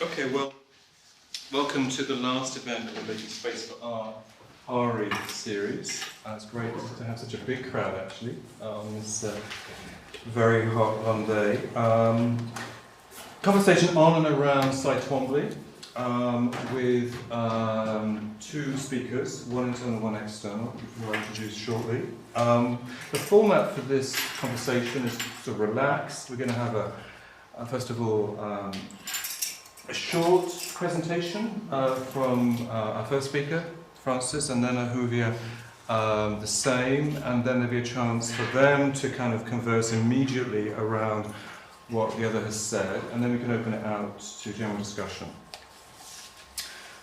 Okay, well, welcome to the last event of the Making Space for Art ARI series. It's great to have such a big crowd, actually, on this very hot one day. Conversation on and around Cy Twombly with two speakers, one internal, one external, who I'll introduce shortly. The format for this conversation is sort of relaxed. We're going to have first of all, a short presentation from our first speaker, Frances, and then Ahuvia the same, and then there'll be a chance for them to kind of converse immediately around what the other has said, and then we can open it out to general discussion.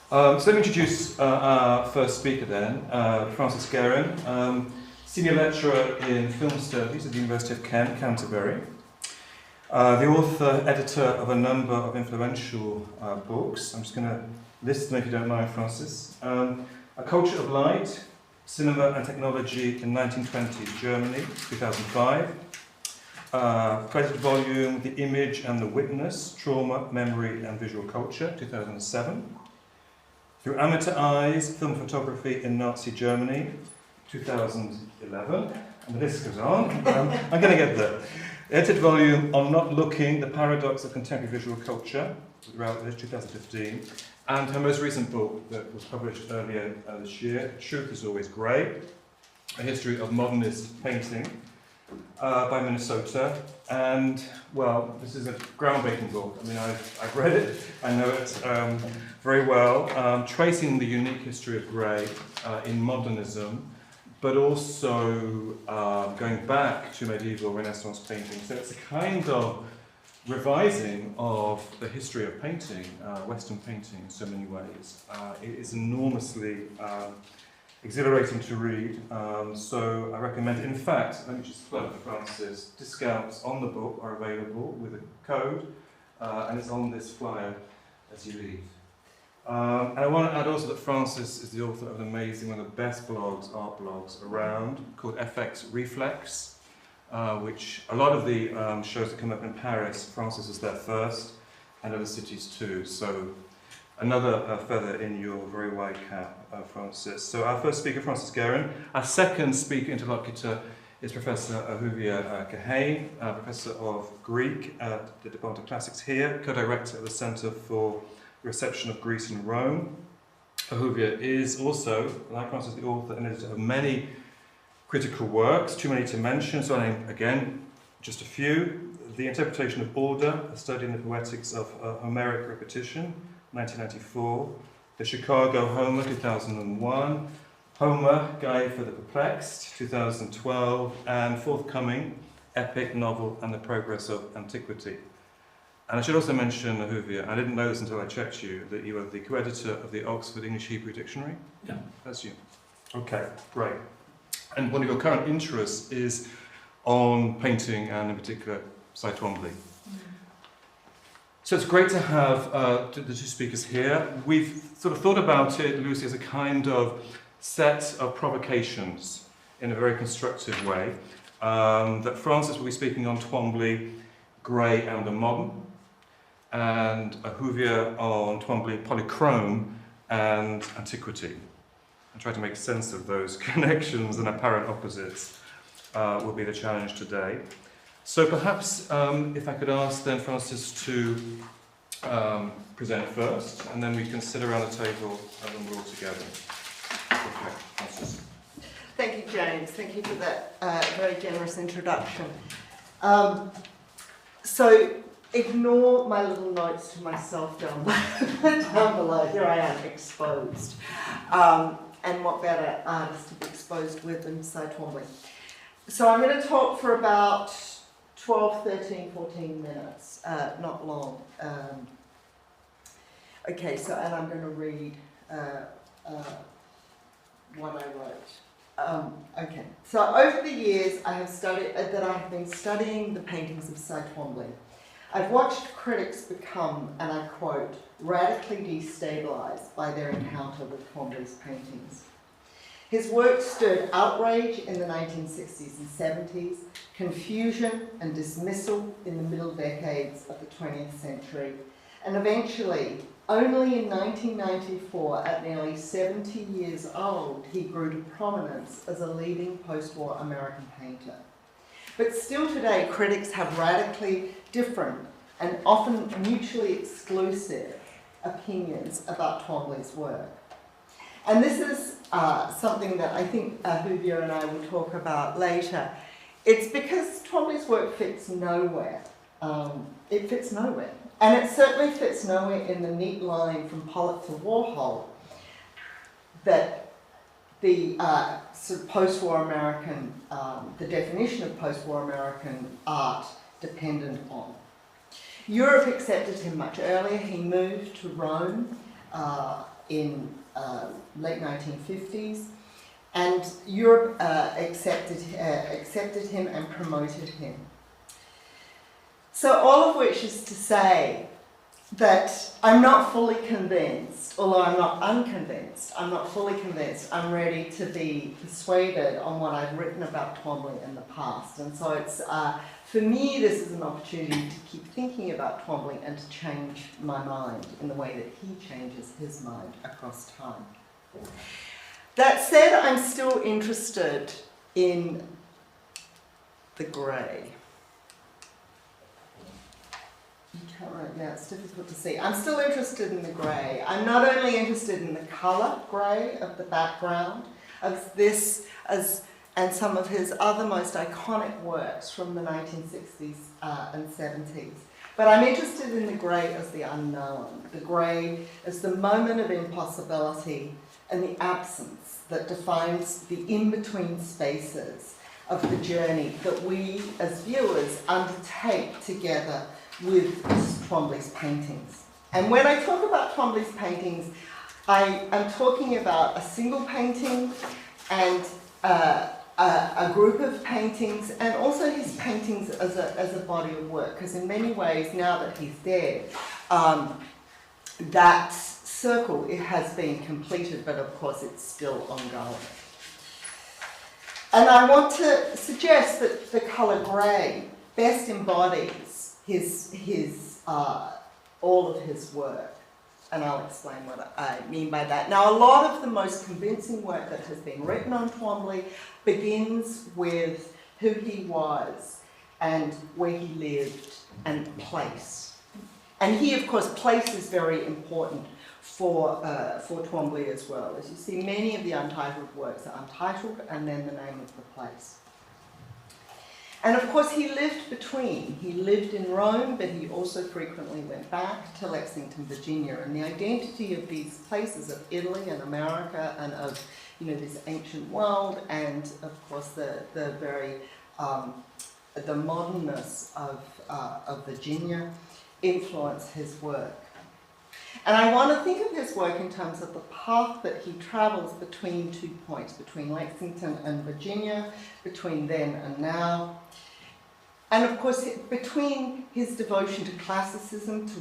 So let me introduce our first speaker then, Frances Guerin, Senior Lecturer in Film Studies at the University of Kent, Canterbury. The author, editor of a number of influential books. I'm just going to list them if you don't mind, Frances. A Culture of Light, Cinema and Technology in 1920s Germany, 2005. Credited volume, The Image and the Witness, Trauma, Memory and Visual Culture, 2007. Through Amateur Eyes, Film Photography in Nazi Germany, 2011. And the list goes on. I'm going to get there. Edited volume on Not Looking, The Paradox of Contemporary Visual Culture, throughout 2015, and her most recent book that was published earlier this year, Truth is Always Grey, A History of Modernist Painting, by Minnesota. And, well, this is a groundbreaking book. I mean, I've read it, I know it very well, tracing the unique history of grey in modernism, but also going back to medieval Renaissance painting. So it's a kind of revising of the history of painting, Western painting in so many ways. It is enormously exhilarating to read, so I recommend it. In fact, let me just plug Frances, discounts on the book are available with a code, and it's on this flyer as you leave. And I want to add also that Frances is the author of an amazing, one of the best blogs, art blogs around, called FX Reflex, which a lot of the shows that come up in Paris, Frances is there first, and other cities too. So another feather in your very wide cap, Frances. So our first speaker, Frances Guerin. Our second speaker interlocutor is Professor Ahuvia Kahane, Professor of Greek at the Department of Classics here, co-director of the Centre for Reception of Greece and Rome. Ahuvia is also, like Frances, the author and editor of many critical works, too many to mention, so I name again just a few. The Interpretation of Order, a study in the poetics of Homeric repetition, 1994. The Chicago Homer, 2001. Homer, Guide for the Perplexed, 2012. And forthcoming, Epic Novel and the Progress of Antiquity. And I should also mention, Ahuvia, I didn't know this until I checked you, that you are the co-editor of the Oxford English Hebrew Dictionary? Yeah. That's you. Okay, great. And one of your current interests is on painting and in particular Cy Twombly. So it's great to have the two speakers here. We've sort of thought about it, Lucy, as a kind of set of provocations in a very constructive way. That Frances will be speaking on Twombly, Grey and the Modern, and Ahuvia on Twombly, Polychrome and Antiquity. And try to make sense of those connections and apparent opposites will be the challenge today. So perhaps if I could ask then Frances to present first, and then we can sit around the table and then we're all together. Okay, Frances. Thank you, James. Thank you for that very generous introduction. So ignore my little notes to myself down below. Here I am, exposed. And what better artist to be exposed with than Cy Twombly. So I'm going to talk for about 12, 13, 14 minutes, not long. Okay, so, and I'm going to read what I wrote. Okay, so over the years I have been studying the paintings of Cy Twombly. I've watched critics become, and I quote, radically destabilised by their encounter with Twombly's paintings. His work stirred outrage in the 1960s and 70s, confusion and dismissal in the middle decades of the 20th century, And eventually, only in 1994, at nearly 70 years old, he grew to prominence as a leading post-war American painter. But still today, critics have radically different and often mutually exclusive opinions about Twombly's work. And this is something that I think Ahuvia and I will talk about later. It's because Twombly's work fits nowhere. It fits nowhere. And it certainly fits nowhere in the neat line from Pollock to Warhol that the sort of post-war American, the definition of post-war American art depended on. Europe accepted him much earlier. He moved to Rome in late 1950s, and Europe accepted him and promoted him. So all of which is to say that I'm not fully convinced, although I'm not unconvinced, I'm not fully convinced, I'm ready to be persuaded on what I've written about Twombly in the past. And so it's, for me, this is an opportunity to keep thinking about Twombly and to change my mind in the way that he changes his mind across time. That said, I'm still interested in the grey. You can't write now, it's difficult to see. I'm still interested in the grey. I'm not only interested in the colour grey of the background, of this and some of his other most iconic works from the 1960s and 70s, but I'm interested in the grey as the unknown, the grey as the moment of impossibility and the absence that defines the in-between spaces of the journey that we as viewers undertake together with Twombly's paintings. And when I talk about Twombly's paintings, I am talking about a single painting and a group of paintings, and also his paintings as a body of work, because in many ways, now that he's dead, that circle, it has been completed, but of course it's still ongoing. And I want to suggest that the colour grey best embodies all of his work, and I'll explain what I mean by that. Now, a lot of the most convincing work that has been written on Twombly begins with who he was and where he lived and place. And here, of course, place is very important for Twombly as well. As you see, many of the untitled works are untitled and then the name of the place. And of course, he lived between. He lived in Rome, but he also frequently went back to Lexington, Virginia. And the identity of these places of Italy and America and of, this ancient world, and of course the modernness of Virginia influence his work. And I want to think of his work in terms of the path that he travels between 2 points, between Lexington and Virginia, between then and now. And of course, between his devotion to classicism, to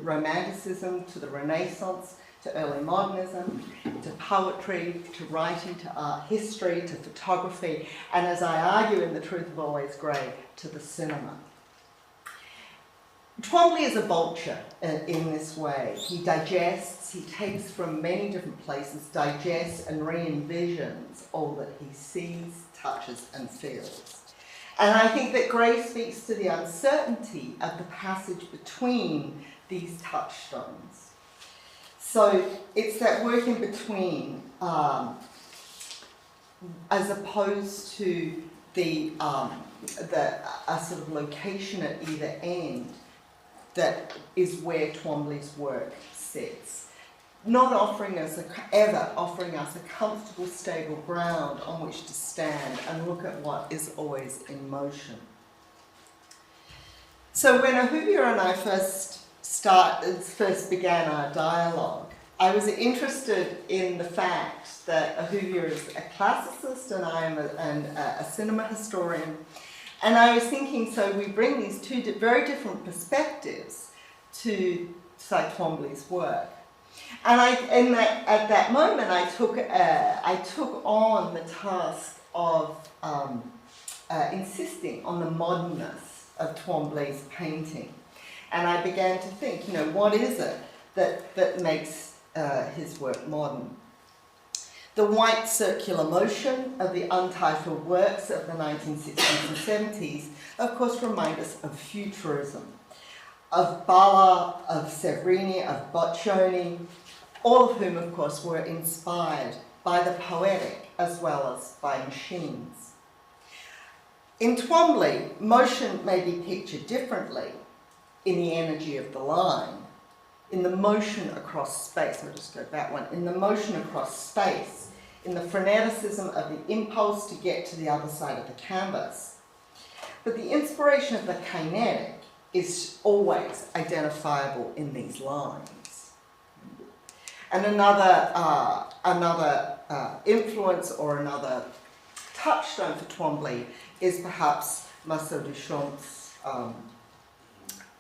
romanticism, to the Renaissance, to early modernism, to poetry, to writing, to art history, to photography, and as I argue in The Truth of Always Grey, to the cinema. Twombly is a vulture in this way. He digests, he takes from many different places, digests and re-envisions all that he sees, touches and feels. And I think that grey speaks to the uncertainty of the passage between these touchstones. So it's that work in between, as opposed to a sort of location at either end, that is where Twombly's work sits. Not ever offering us a comfortable, stable ground on which to stand and look at what is always in motion. So when Ahuvia and I first began our dialogue, I was interested in the fact that Ahuvia is a classicist and I am a cinema historian. And I was thinking, so we bring these two very different perspectives to Cy Twombly's work. And at that moment, I took on the task of insisting on the modernness of Twombly's painting. And I began to think, what is it that makes his work modern? The white circular motion of the untitled works of the 1960s and 70s, of course, remind us of futurism, of Balla, of Severini, of Boccioni, all of whom, of course, were inspired by the poetic as well as by machines. In Twombly, motion may be pictured differently in the energy of the line, in the motion across space. I'll just go back one. In the motion across space, in the freneticism of the impulse to get to the other side of the canvas. But the inspiration of the kinetic is always identifiable in these lines. And another influence or another touchstone for Twombly is perhaps Marcel Duchamp's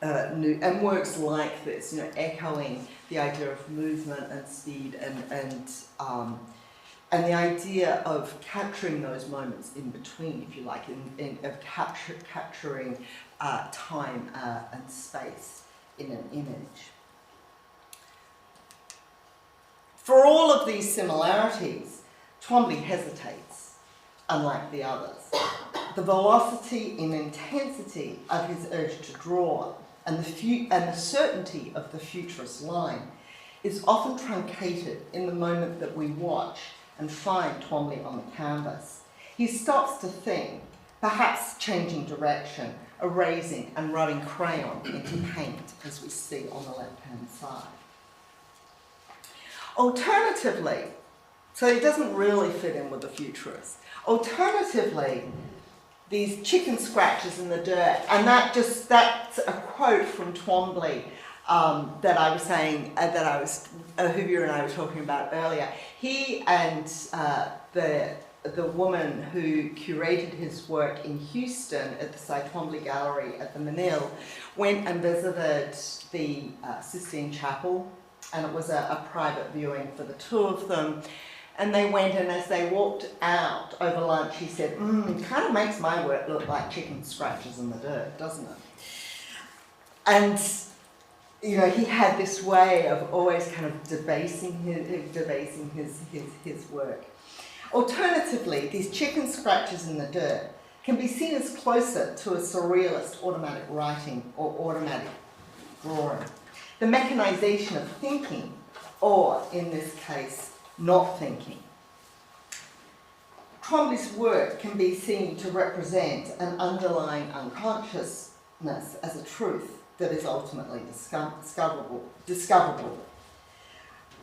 and works like this, echoing the idea of movement and speed and the idea of capturing those moments in between, if you like, of capturing time and space in an image. For all of these similarities, Twombly hesitates, unlike the others. The velocity and intensity of his urge to draw and the certainty of the futurist line is often truncated in the moment that we watch and find Twombly on the canvas. He stops to think, perhaps changing direction, erasing and rubbing crayon into paint, as we see on the left-hand side. Alternatively, so it doesn't really fit in with the futurists. Alternatively, these chicken scratches in the dirt, and that's a quote from Twombly that I was saying, Ahuvia and I were talking about earlier. He and the woman who curated his work in Houston at the Cy Twombly Gallery at the Menil went and visited the Sistine Chapel, and it was a private viewing for the two of them. And they went, and as they walked out over lunch, he said, kind of makes my work look like chicken scratches in the dirt, doesn't it? And, he had this way of always kind of debasing his work. Alternatively, these chicken scratches in the dirt can be seen as closer to a surrealist automatic writing or automatic drawing. The mechanization of thinking, or in this case, not thinking. Twombly's work can be seen to represent an underlying unconsciousness as a truth that is ultimately discoverable.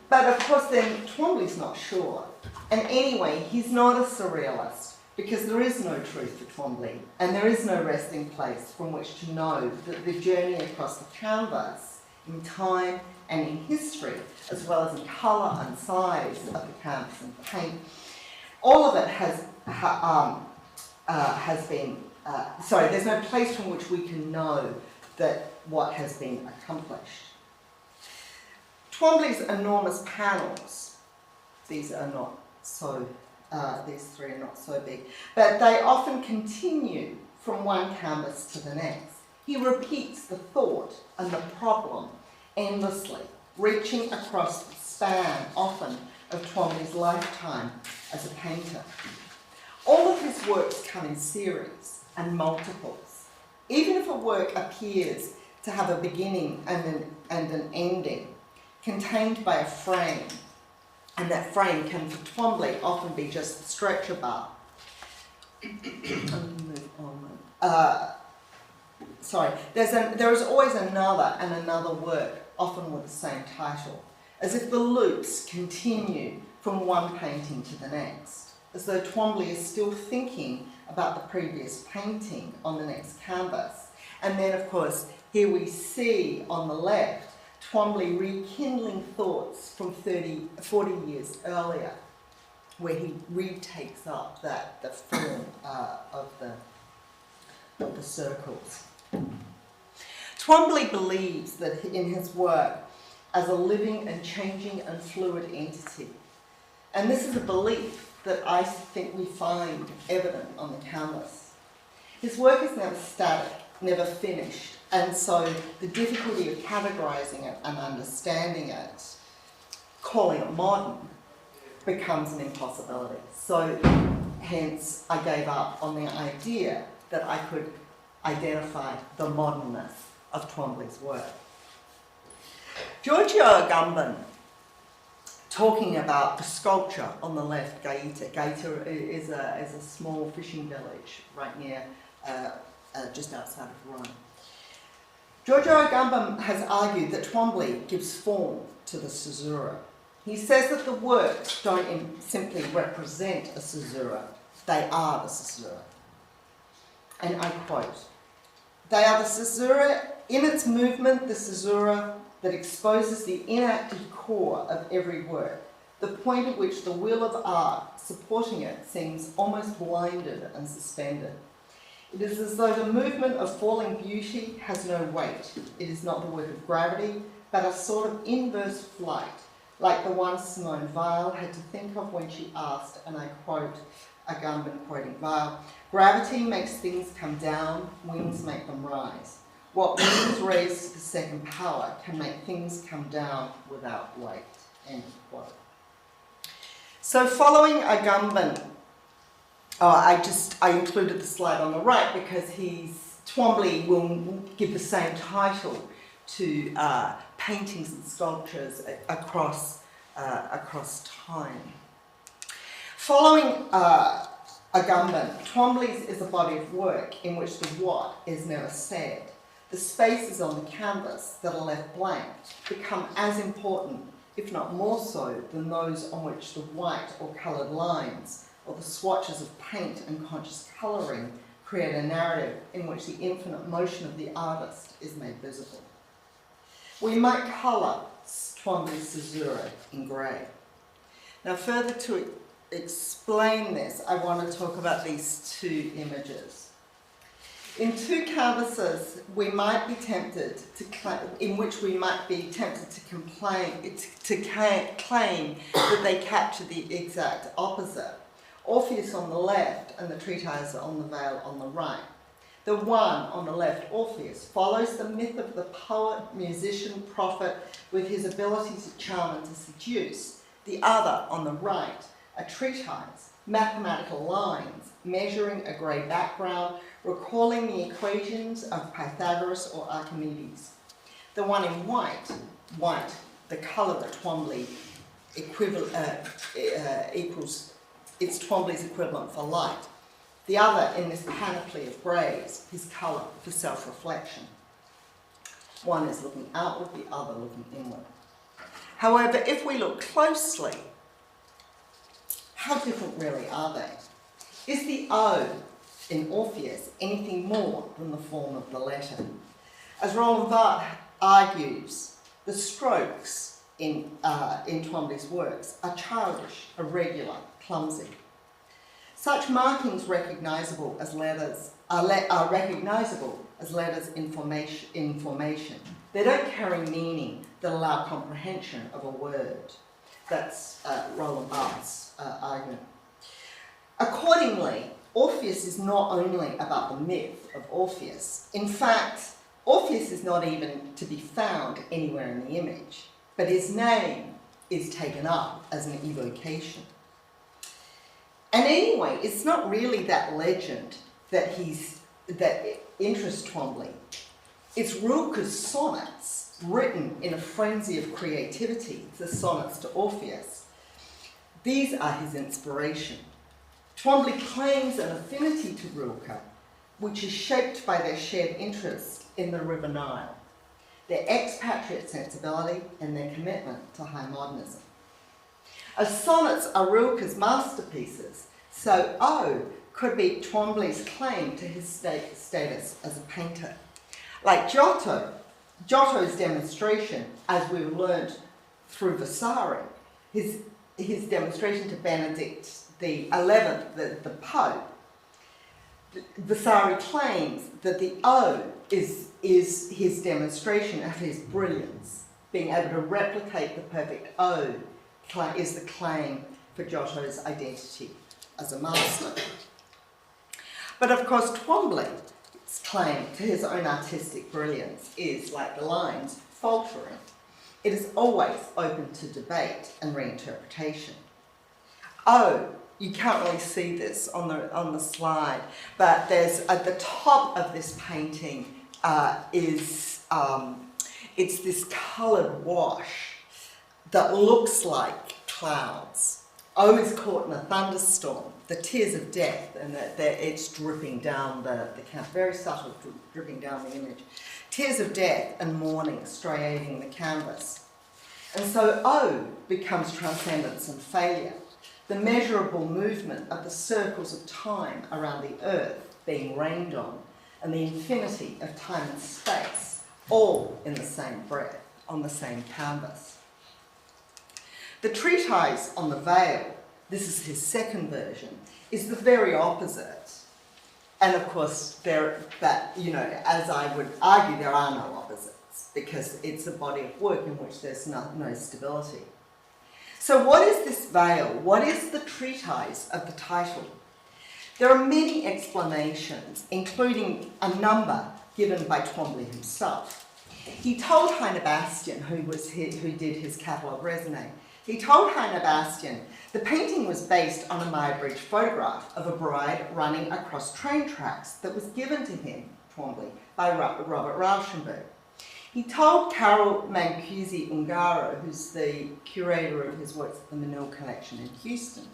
But of course then Twombly's not sure. And anyway, he's not a surrealist because there is no truth for Twombly and there is no resting place from which to know that the journey across the canvas in time and in history, as well as in colour and size of the canvas and paint, all of it has been, there's no place from which we can know that what has been accomplished. Twombly's enormous panels, these three are not so big, but they often continue from one canvas to the next. He repeats the thought and the problem endlessly, reaching across the span, often, of Twombly's lifetime as a painter. All of his works come in series and multiples. Even if a work appears to have a beginning and an ending, contained by a frame, and that frame can for Twombly often be just a stretcher bar. There is always another work, often with the same title, as if the loops continue from one painting to the next, as though Twombly is still thinking about the previous painting on the next canvas. And then, of course, here we see on the left Twombly rekindling thoughts from 40 years earlier, where he retakes up the form of the circles. Twombly believes that in his work as a living and changing and fluid entity. And this is a belief that I think we find evident on the canvas. His work is never static, never finished. And so the difficulty of categorising it and understanding it, calling it modern, becomes an impossibility. So hence I gave up on the idea that I could identify the modernness of Twombly's work. Giorgio Agamben, talking about the sculpture on the left, Gaeta. Gaeta is a small fishing village right near, just outside of Rome. Giorgio Agamben has argued that Twombly gives form to the caesura. He says that the works don't simply represent a caesura, they are the caesura. And I quote, "They are the caesura in its movement, the caesura that exposes the inactive core of every work, the point at which the wheel of art supporting it seems almost blinded and suspended. It is as though the movement of falling beauty has no weight. It is not the work of gravity, but a sort of inverse flight, like the one Simone Weil had to think of when she asked, and I quote, Agamben quoting Weil, "Gravity makes things come down, winds make them rise. What winds raise to the second power can make things come down without weight." End quote. So following Agamben, I included the slide on the right because Twombly will give the same title to paintings and sculptures across time. Following Agamben, Twombly's is a body of work in which the what is never said. The spaces on the canvas that are left blank become as important, if not more so, than those on which the white or coloured lines or the swatches of paint and conscious colouring create a narrative in which the infinite motion of the artist is made visible. We might colour Twombly's caesura in grey. Now, further to explain this, I want to talk about these two images. In two canvases, we might be tempted to claim that they capture the exact opposite. Orpheus on the left and the treatise on the veil on the right. The one on the left, Orpheus, follows the myth of the poet, musician, prophet with his ability to charm and to seduce. The other on the right, a treatise, mathematical lines, measuring a grey background, recalling the equations of Pythagoras or Archimedes. The one in white, the colour that Twombly equals, it's Twombly's equivalent for light. The other in this panoply of greys, his colour for self-reflection. One is looking outward, the other looking inward. However, if we look closely, how different really are they? Is the O in Orpheus anything more than the form of the letter? As Roland Barthes argues, the strokes in Twombly's works are childish, irregular, clumsy. Such markings recognisable as letters are recognisable as letters in formation. They don't carry meaning that allow comprehension of a word. That's Roland Barthes' argument. Accordingly, Orpheus is not only about the myth of Orpheus. In fact, Orpheus is not even to be found anywhere in the image, but his name is taken up as an evocation. And anyway, it's not really that legend that interests Twombly. It's Rilke's sonnets, written in a frenzy of creativity, the sonnets to Orpheus. These are his inspiration. Twombly claims an affinity to Rilke, which is shaped by their shared interest in the River Nile, their expatriate sensibility and their commitment to high modernism. As sonnets are Rilke's masterpieces, so O could be Twombly's claim to his status as a painter. Like Giotto's demonstration, as we've learned through Vasari, his demonstration to Benedict the 11th, the Pope, Vasari claims that the O is his demonstration of his brilliance. Being able to replicate the perfect O is the claim for Giotto's identity as a master. But of course, Twombly's claim to his own artistic brilliance is, like the lines, faltering. It is always open to debate and reinterpretation. Oh, you can't really see this on the slide, but there's at the top of this painting it's this coloured wash that looks like clouds. O is caught in a thunderstorm, the tears of death, and it's dripping down the canvas, very subtle, dripping down the image. Tears of death and mourning striating the canvas. And so O becomes transcendence and failure, the measurable movement of the circles of time around the earth being rained on, and the infinity of time and space, all in the same breath, on the same canvas. The treatise on the veil, this is his second version, is the very opposite. And of course, as I would argue, there are no opposites, because it's a body of work in which there's no stability. So what is this veil? What is the treatise of the title? There are many explanations, including a number given by Twombly himself. He told Heine Bastian, who did his catalogue raisonné, he told Heine Bastian the painting was based on a Muybridge photograph of a bride running across train tracks that was given to him, Twombly, by Robert Rauschenberg. He told Carol Mancusi Ungaro, who's the curator of his works at the Menil Collection in Houston,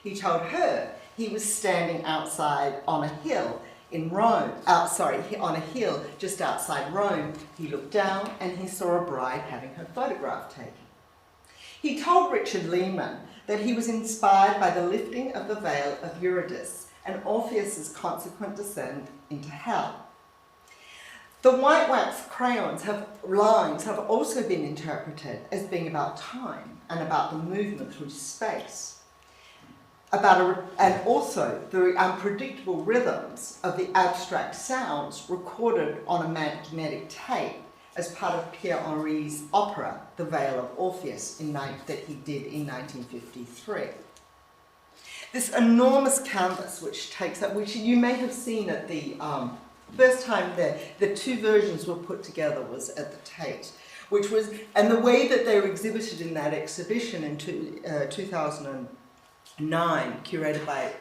he told her he was standing outside on a hill in Rome, on a hill just outside Rome. He looked down and he saw a bride having her photograph taken. He told Richard Lehman that he was inspired by the lifting of the veil of Eurydice and Orpheus's consequent descent into hell. The white wax crayons lines have also been interpreted as being about time and about the movement through space. And also the unpredictable rhythms of the abstract sounds recorded on a magnetic tape as part of Pierre-Henri's opera, The Veil of Orpheus, that he did in 1953. This enormous canvas which you may have seen at the first time the two versions were put together was at the Tate, and the way that they were exhibited in that exhibition in 2009, curated by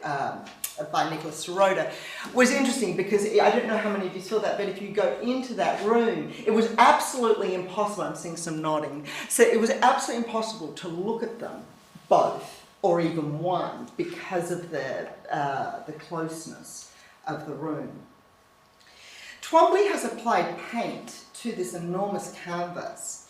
Nicholas Sirota, was interesting because I don't know how many of you saw that, but if you go into that room, it was absolutely impossible. I'm seeing some nodding. So it was absolutely impossible to look at them both, or even one, because of the closeness of the room. Twombly has applied paint to this enormous canvas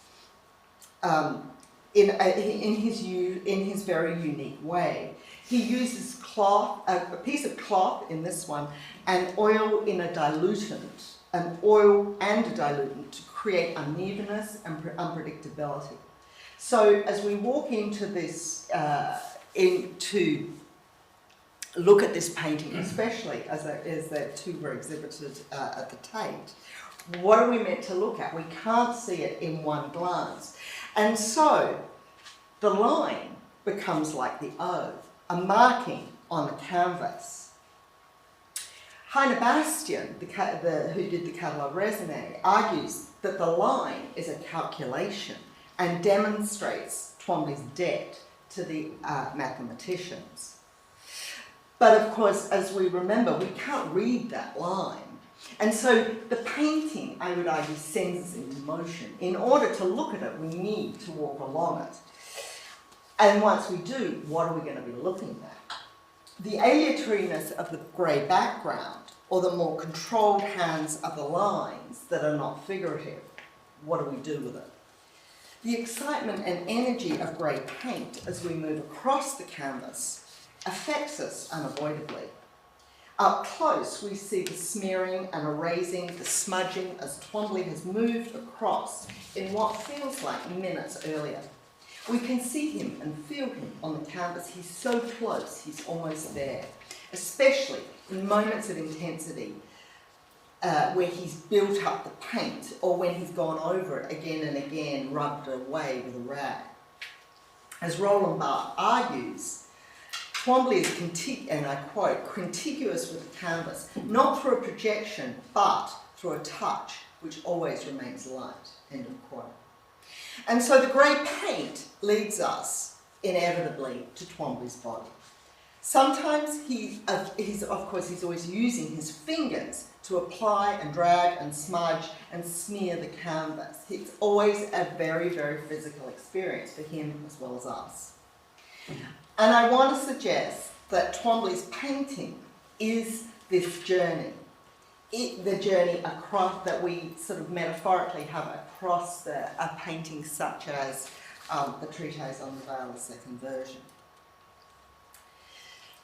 in his very unique way. He uses cloth, a piece of cloth in this one, and oil and a dilutant to create unevenness and unpredictability. So as we walk into this, to look at this painting, especially as the two were exhibited at the Tate, what are we meant to look at? We can't see it in one glance. And so the line becomes like the O, a marking on the canvas. Heine Bastian, who did the catalogue raisonné, argues that the line is a calculation and demonstrates Twombly's debt to the mathematicians. But of course, as we remember, we can't read that line. And so the painting, I would argue, sends us into motion. In order to look at it, we need to walk along it. And once we do, what are we going to be looking at? The aleatoriness of the grey background, or the more controlled hands of the lines that are not figurative, what do we do with it? The excitement and energy of grey paint as we move across the canvas affects us unavoidably. Up close, we see the smearing and erasing, the smudging as Twombly has moved across in what feels like minutes earlier. We can see him and feel him on the canvas. He's so close, he's almost there, especially in moments of intensity where he's built up the paint or when he's gone over it again and again, rubbed away with a rag. As Roland Barthes argues, Twombly is, and I quote, contiguous with the canvas, not through a projection, but through a touch, which always remains light, end of quote. And so the grey paint leads us, inevitably, to Twombly's body. Sometimes he's always using his fingers to apply and drag and smudge and smear the canvas. It's always a very, very physical experience for him as well as us. And I want to suggest that Twombly's painting is this journey. The journey across that we sort of metaphorically have across a painting such as the Treatise on the Veil, the second version.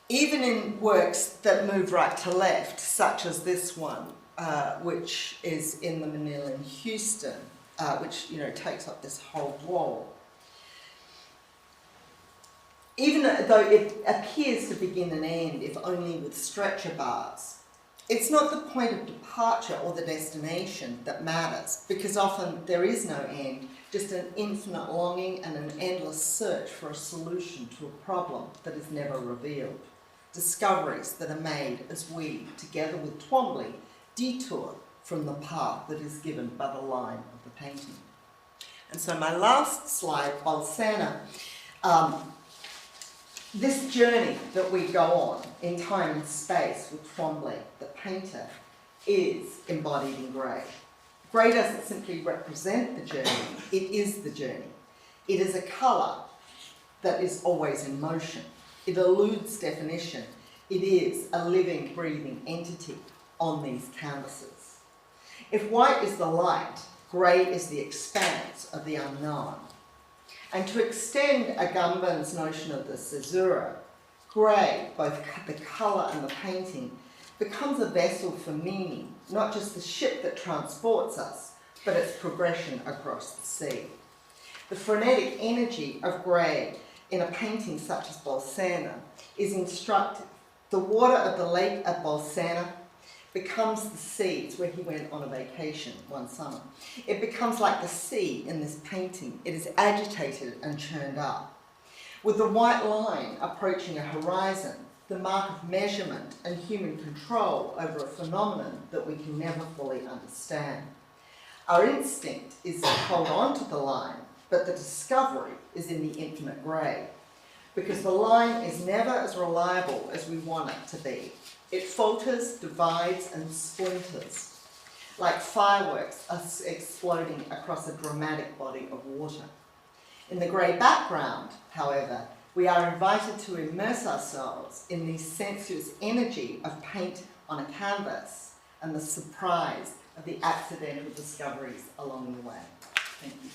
Even in works that move right to left, such as this one, which is in the Manil in Houston, which takes up this whole wall. Even though it appears to begin and end, if only with stretcher bars, it's not the point of departure or the destination that matters, because often there is no end, just an infinite longing and an endless search for a solution to a problem that is never revealed. Discoveries that are made as we, together with Twombly, detour from the path that is given by the line of the painting. And so my last slide, Bolsena, this journey that we go on in time and space with Twombly, the painter, is embodied in grey. Grey doesn't simply represent the journey, it is the journey. It is a colour that is always in motion. It eludes definition. It is a living, breathing entity on these canvases. If white is the light, grey is the expanse of the unknown. And to extend Agamben's notion of the caesura, grey, both the colour and the painting, becomes a vessel for meaning, not just the ship that transports us, but its progression across the sea. The frenetic energy of grey in a painting such as Bolsena is instructive. The water of the lake at Bolsena becomes the seas where he went on a vacation one summer. It becomes like the sea in this painting. It is agitated and churned up. With the white line approaching a horizon, the mark of measurement and human control over a phenomenon that we can never fully understand. Our instinct is to hold on to the line, but the discovery is in the infinite grey, because the line is never as reliable as we want it to be. It falters, divides, and splinters, like fireworks exploding across a dramatic body of water. In the grey background, however, we are invited to immerse ourselves in the sensuous energy of paint on a canvas and the surprise of the accidental discoveries along the way. Thank you.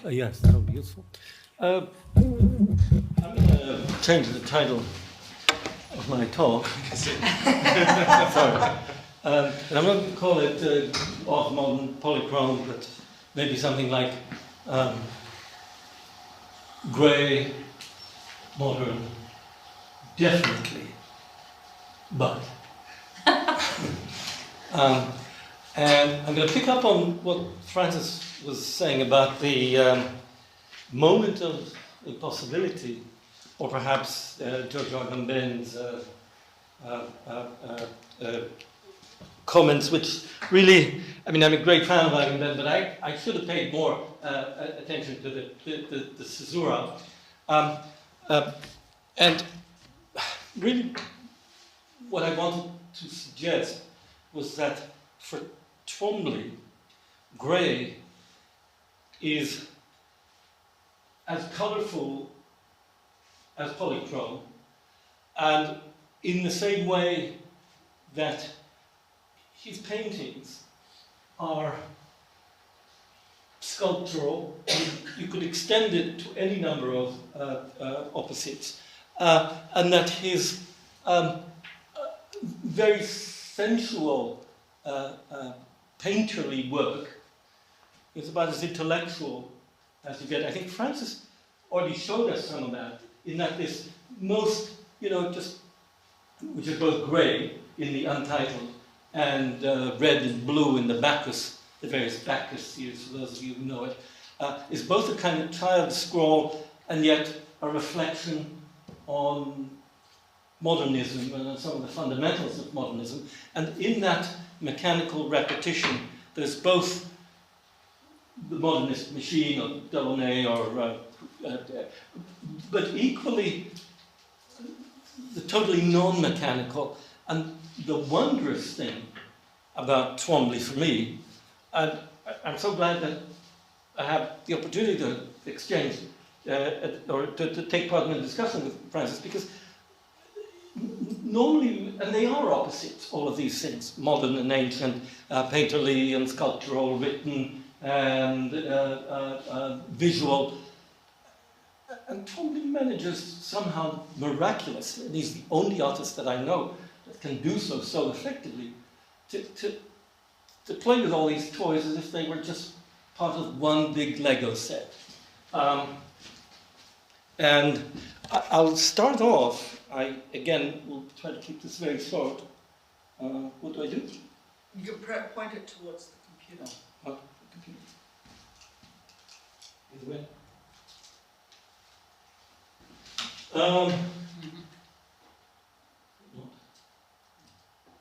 Yes, that would be useful. I'm going to change the title of my talk. Sorry. And I'm not going to call it off modern polychrome, but maybe something like grey, modern, definitely, but. And I'm going to pick up on what Frances was saying about the moment of impossibility, or perhaps Giorgio Agamben's comments, which really, I mean, I'm a great fan of Agamben, but I should have paid more attention to the caesura. And really, what I wanted to suggest was that for Twombly, grey is as colourful as polychrome, and in the same way that his paintings are sculptural, you could extend it to any number of opposites, and that his very sensual painterly work is about as intellectual as you get. I think Frances already showed us some of that, in that this most, just, which is both grey in the Untitled and red and blue in the Bacchus the various Bacchus series, for those of you who know it, is both a kind of child scrawl and yet a reflection on modernism and on some of the fundamentals of modernism. And in that mechanical repetition, there's both the modernist machine or Delaunay, but equally the totally non-mechanical. And the wondrous thing about Twombly for me, and I'm so glad that I have the opportunity to exchange or to take part in a discussion with Frances, because normally, and they are opposites, all of these things, modern and ancient, painterly and sculptural, written and visual. And Twombly manages somehow miraculously, and he's the only artist that I know that can do so effectively, to play with all these toys as if they were just part of one big Lego set. And I'll start off, again, will try to keep this very short. What do I do? You can point it towards the computer. Oh, the computer. Either way.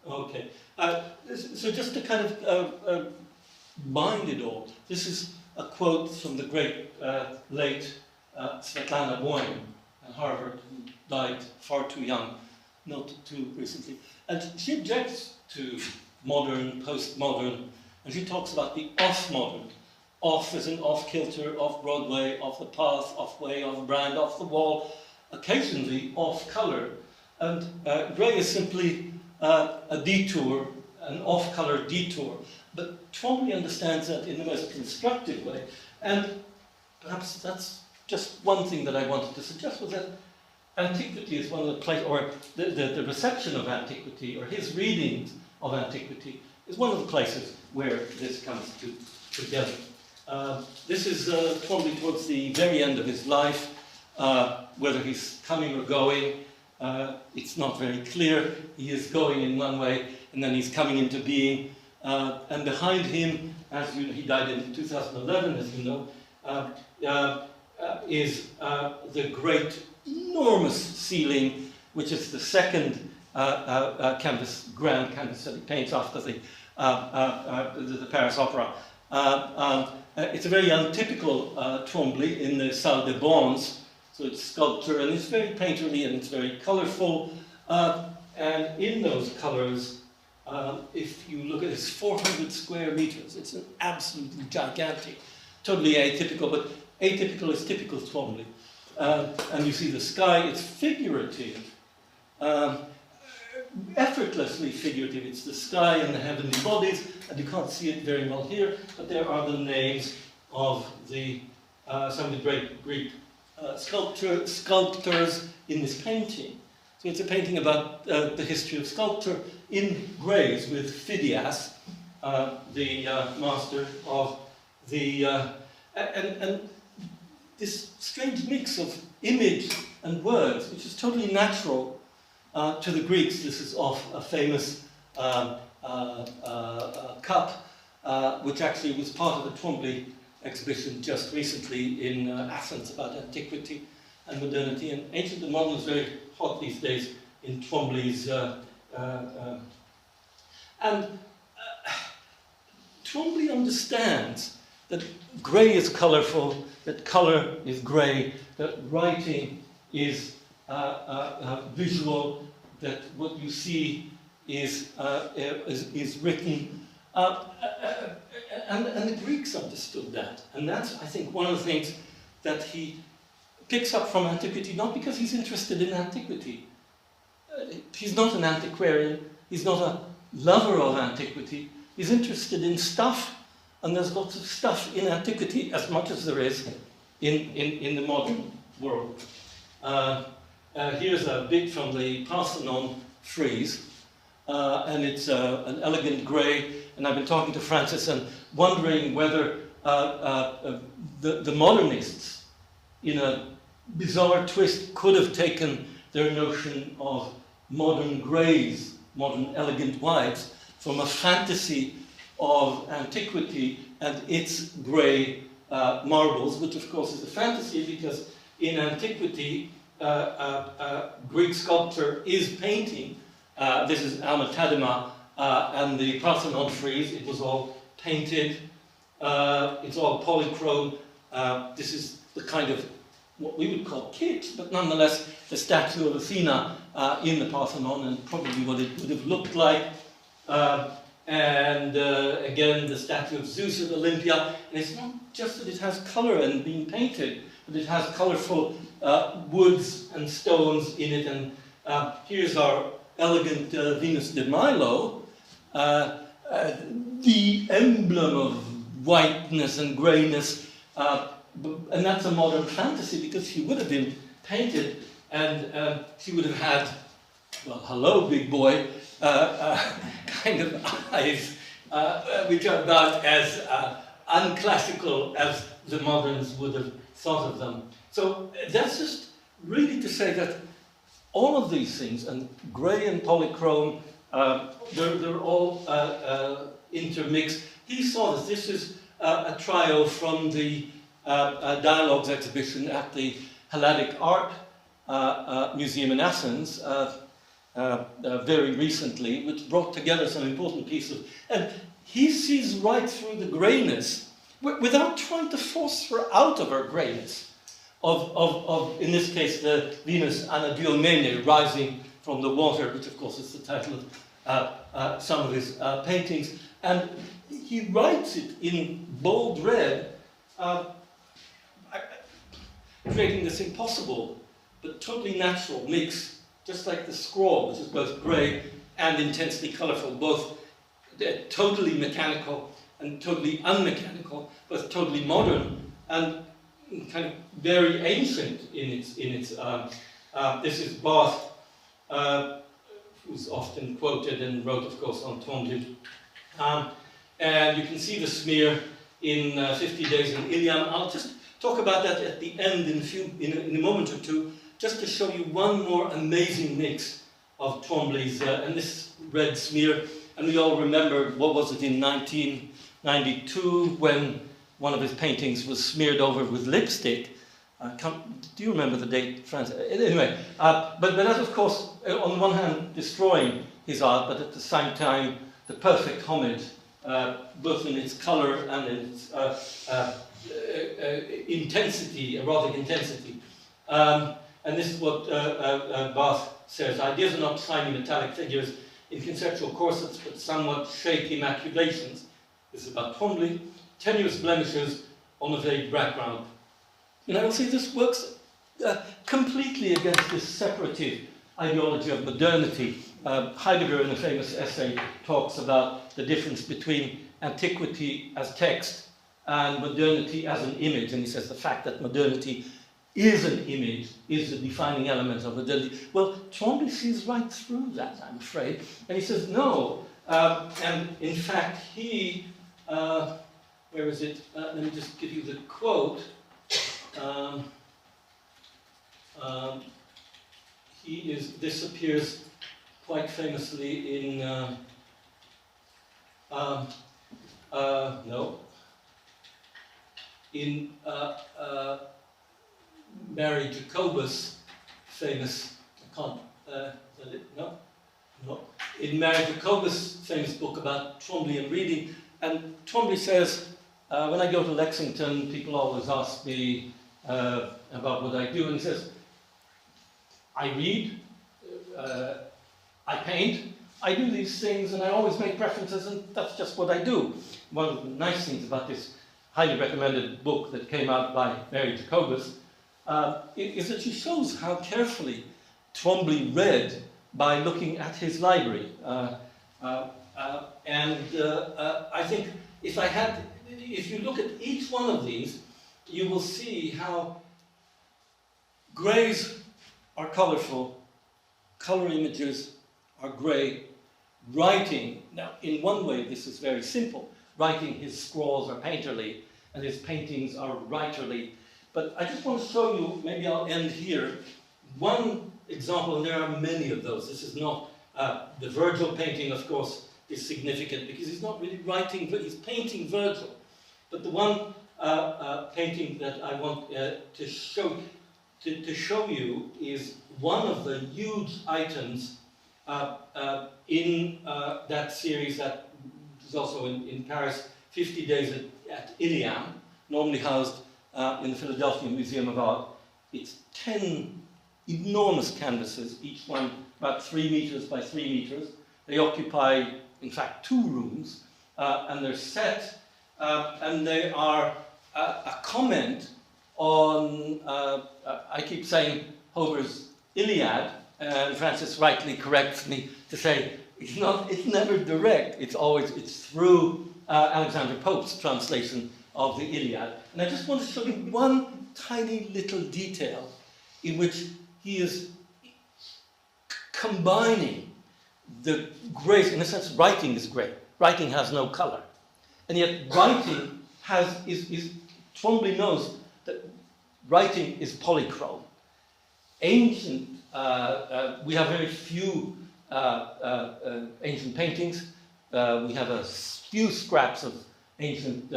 Okay. So just to kind of bind it all, this is a quote from the great late Svetlana Boym at Harvard, who died far too young, not too recently. And she objects to modern, postmodern, and she talks about the off-modern. Off as in off-kilter, off-Broadway, off the path, off-way, off-brand, off the wall, occasionally off-color. And grey is simply a detour, an off-color detour. But Twombly understands that in the most constructive way. And perhaps that's just one thing that I wanted to suggest, was that antiquity is one of the places, or the reception of antiquity, or his readings of antiquity, is one of the places where this comes together. This is Twombly towards the very end of his life. Whether he's coming or going, it's not very clear. He is going in one way, and then he's coming into being. And behind him, as you know, he died in 2011, as you know, is the great, enormous ceiling, which is the second grand canvas that he paints after the Paris Opera. It's a very untypical Twombly in the salle de bronze, so it's sculpture, and it's very painterly and it's very colourful. And in those colours, if you look at it, it's 400 square meters. It's an absolutely gigantic, totally atypical, but atypical is typical Twombly. And you see the sky, it's figurative, effortlessly figurative. It's the sky and the heavenly bodies, and you can't see it very well here, but there are the names of some of the great Greek sculptors in this painting. So it's a painting about the history of sculpture in greys with Phidias, the master of the... and this strange mix of image and words, which is totally natural to the Greeks. This is off a famous cup, which actually was part of the Twombly exhibition just recently in Athens about antiquity and modernity. And ancient and modern is very hot these days in Twombly's... Twombly understands that grey is colourful, that colour is grey, that writing is visual, that what you see is written. And the Greeks understood that. And that's, I think, one of the things that he picks up from antiquity, not because he's interested in antiquity. He's not an antiquarian. He's not a lover of antiquity. He's interested in stuff, and there's lots of stuff in antiquity as much as there is in the modern world. Here's a bit from the Parthenon frieze, and it's an elegant grey. And I've been talking to Frances and wondering whether the modernists, in a bizarre twist, could have taken their notion of modern greys, modern elegant whites, from a fantasy of antiquity and its grey marbles, which of course is a fantasy because in antiquity Greek sculpture is painting. This is Alma and the Parthenon frieze. It was all painted. It's all polychrome. This is the kind of what we would call kit, but nonetheless the statue of Athena in the Parthenon, and probably what it would have looked like. Again, the statue of Zeus at Olympia. And it's not just that it has colour and being painted, but it has colourful woods and stones in it. And here's our elegant Venus de Milo, the emblem of whiteness and greyness. And that's a modern fantasy because she would have been painted and she would have had, well, hello, big boy, kind of eyes, which are about as unclassical as the moderns would have thought of them. So that's just really to say that all of these things, and grey and polychrome, they're all intermixed. He saw that this is a trio from the Dialogues exhibition at the Helladic Art Museum in Athens very recently, which brought together some important pieces. And he sees right through the greyness without trying to force her out of her greyness. Of in this case, the Venus Anadyomene rising from the water, which of course is the title of some of his paintings. And he writes it in bold red, creating this impossible but totally natural mix, just like the scrawl, which is both grey and intensely colourful, both totally mechanical and totally unmechanical, both totally modern and kind of very ancient in its this is Barth, who's often quoted and wrote, of course, on Twombly. And you can see the smear in 50 Days in Iliam. I'll just talk about that at the end in a moment or two, just to show you one more amazing mix of Twombly's, and this red smear. And we all remember, what was it, in 1992, when one of his paintings was smeared over with lipstick. Do you remember the date, Frances? Anyway, but that, of course, on one hand, destroying his art, but at the same time, the perfect homage, both in its colour and in its intensity, erotic intensity. And this is what Barth says: ideas are not shiny metallic figures in conceptual corsets, but somewhat shaky maculations. This is about Twombly. Tenuous blemishes on a vague background. And I will say this works completely against this separative ideology of modernity. Heidegger, in a famous essay, talks about the difference between antiquity as text and modernity as an image. And he says the fact that modernity is an image is the defining element of modernity. Well, Twombly sees right through that, I'm afraid. And he says, no. And in fact, he... where is it? Let me just give you the quote. This appears quite famously in, in Mary Jacobus' famous, in Mary Jacobus' famous book about Twombly and reading. And Twombly says, when I go to Lexington, people always ask me about what I do. And he says, I read, I paint, I do these things, and I always make references, and that's just what I do. One of the nice things about this highly recommended book that came out by Mary Jacobus is that she shows how carefully Twombly read by looking at his library. I think if you look at each one of these, you will see how greys are colourful, colour images are grey, writing, now in one way this is very simple, writing, his scrawls are painterly and his paintings are writerly, but I just want to show you, maybe I'll end here, one example, and there are many of those. This is not the Virgil painting, of course, is significant because he's not really writing, but he's painting Virgil. But the one painting that I want to show you is one of the huge items in that series that is also in Paris, 50 Days at Iliam, normally housed in the Philadelphia Museum of Art. It's 10 enormous canvases, each one about 3 meters by 3 meters. They occupy, in fact, 2 rooms, and they're set, and they are a comment on, I keep saying Homer's Iliad, and Frances rightly corrects me to say it's never direct, it's through Alexander Pope's translation of the Iliad. And I just want to show you one tiny little detail in which he is combining the grace, in a sense, writing is great. Writing has no color. And yet writing is Twombly knows that writing is polychrome. Ancient, we have very few ancient paintings. We have a few scraps of ancient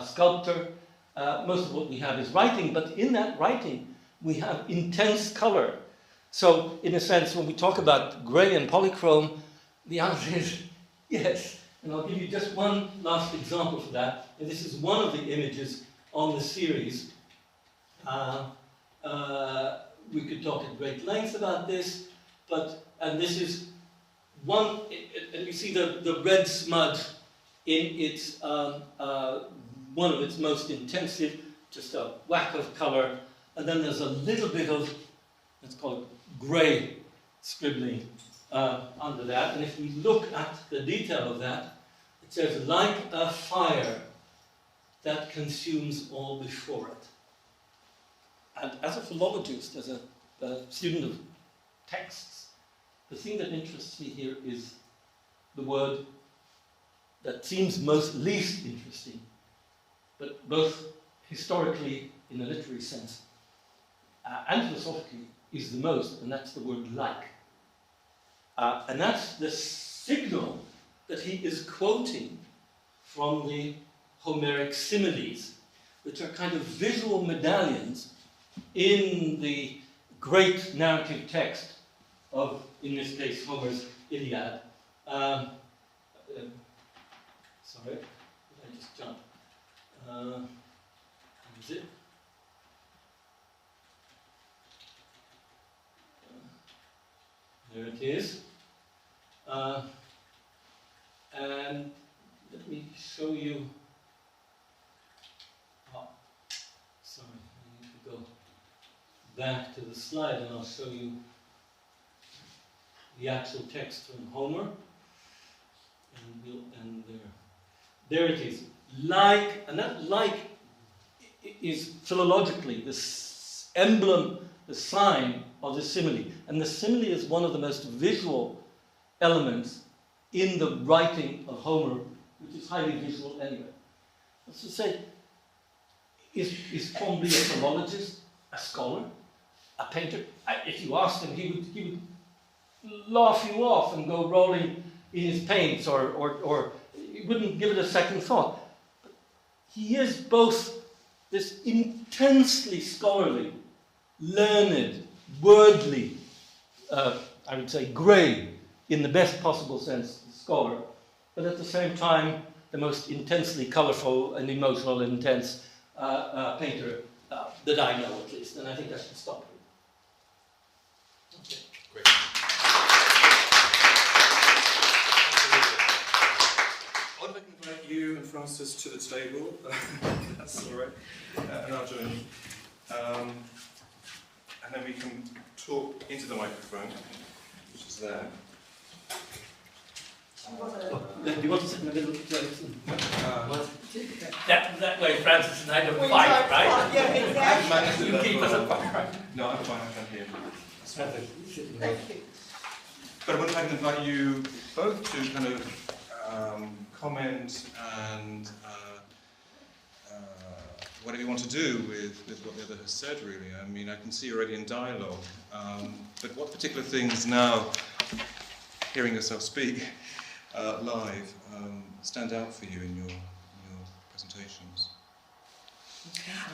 sculpture. Most of what we have is writing, but in that writing, we have intense color. So, in a sense, when we talk about grey and polychrome, the answer is yes. And I'll give you just one last example for that. And this is one of the images on the series. We could talk at great length about this, and this is one, and you see the red smudge in its, one of its most intensive, just a whack of color, and then there's a little bit of, let's call it grey scribbling under that. And if we look at the detail of that, it says, like a fire that consumes all before it. And as a philologist, as a student of texts, the thing that interests me here is the word that seems least interesting, but both historically, in a literary sense, and philosophically, is the most, and that's the word like. And that's the signal that he is quoting from the Homeric similes, which are kind of visual medallions in the great narrative text of, in this case, Homer's Iliad. Sorry, did I just jump? Is it? There it is. And let me show you. Oh, sorry, I need to go back to the slide and I'll show you the actual text from Homer. And there it is. Like, and that like is philologically the emblem, the sign of the simile. And the simile is one of the most visual elements in the writing of Homer, which is highly visual anyway. That's to say, is Twombly a philologist, a scholar, a painter? If you asked him, he would laugh you off and go rolling in his paints, or he wouldn't give it a second thought. But he is both this intensely scholarly, learned, wordly, I would say grey, in the best possible sense, scholar, but at the same time, the most intensely colourful and emotional and intense painter that I know, at least, and I think I should stop here. Okay. Great. I'd like to invite you and Frances to the table. That's all right. And I'll join you. And then we can talk into the microphone, which is there. Do you want to sit in the middle of the that way, Frances and I don't fight, right? Yeah, exactly. You keep us apart, right? No, I'm fine, I can hear. Thank you. But I would like to invite you both to kind of comment and whatever you want to do with what the other has said, really. I mean, I can see you're already in dialogue. But what particular things now, hearing yourself speak, live stand out for you in your presentations?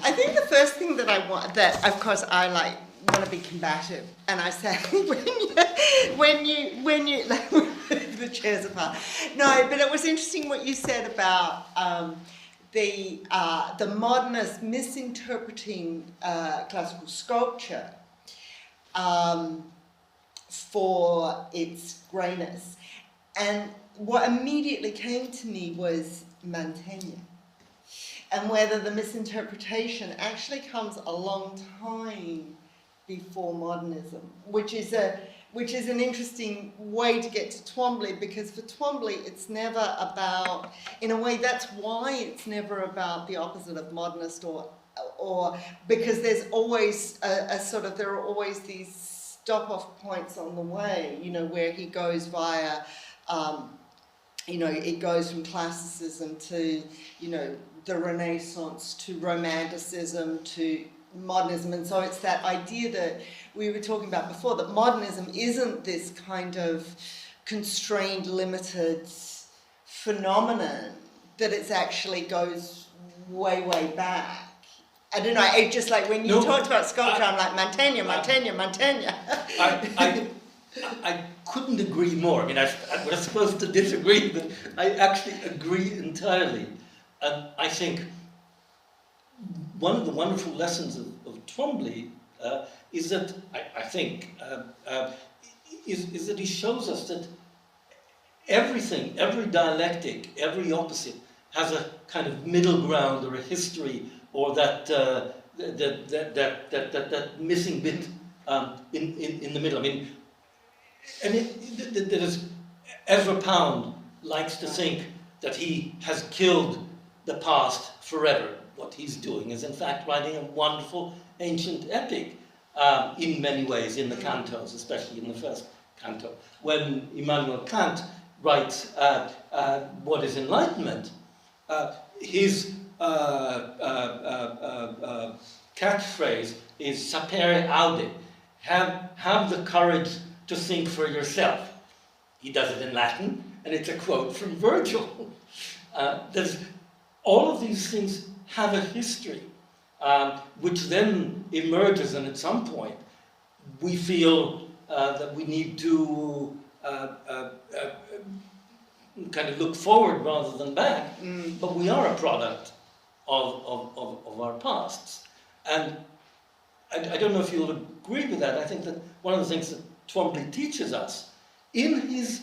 I think the first thing that I want, that of course I like, want to be combative, and I say when you like, the chairs apart. No, but it was interesting what you said about the modernists misinterpreting classical sculpture for its greyness, and what immediately came to me was Mantegna. And whether the misinterpretation actually comes a long time before modernism, which is an interesting way to get to Twombly, because for Twombly it's never about, in a way that's why it's never about the opposite of modernist, or because there's always a sort of, there are always these stop-off points on the way, you know, where he goes via, you know, it goes from classicism to, you know, the Renaissance to Romanticism to modernism. And so it's that idea that we were talking about before, that modernism isn't this kind of constrained, limited phenomenon, that it actually goes way, way back. I don't know, it just like when you talked about sculpture, I'm like, Mantegna. I couldn't agree more. I mean, I was supposed to disagree, but I actually agree entirely. And I think one of the wonderful lessons of Twombly is that, I think, is that he shows us that everything, every dialectic, every opposite has a kind of middle ground or a history, or that missing bit in the middle. I mean, and there's Ezra Pound likes to think that he has killed the past forever. What he's doing is, in fact, writing a wonderful ancient epic in many ways, in the cantos, especially in the first canto. When Immanuel Kant writes What is Enlightenment, his catchphrase is sapere aude, have the courage to think for yourself. He does it in Latin, and it's a quote from Virgil. There's all of these things have a history, which then emerges, and at some point we feel that we need to kind of look forward rather than back, but we are a product of our pasts. And I don't know if you'll agree with that. I think that one of the things that Twombly teaches us, in his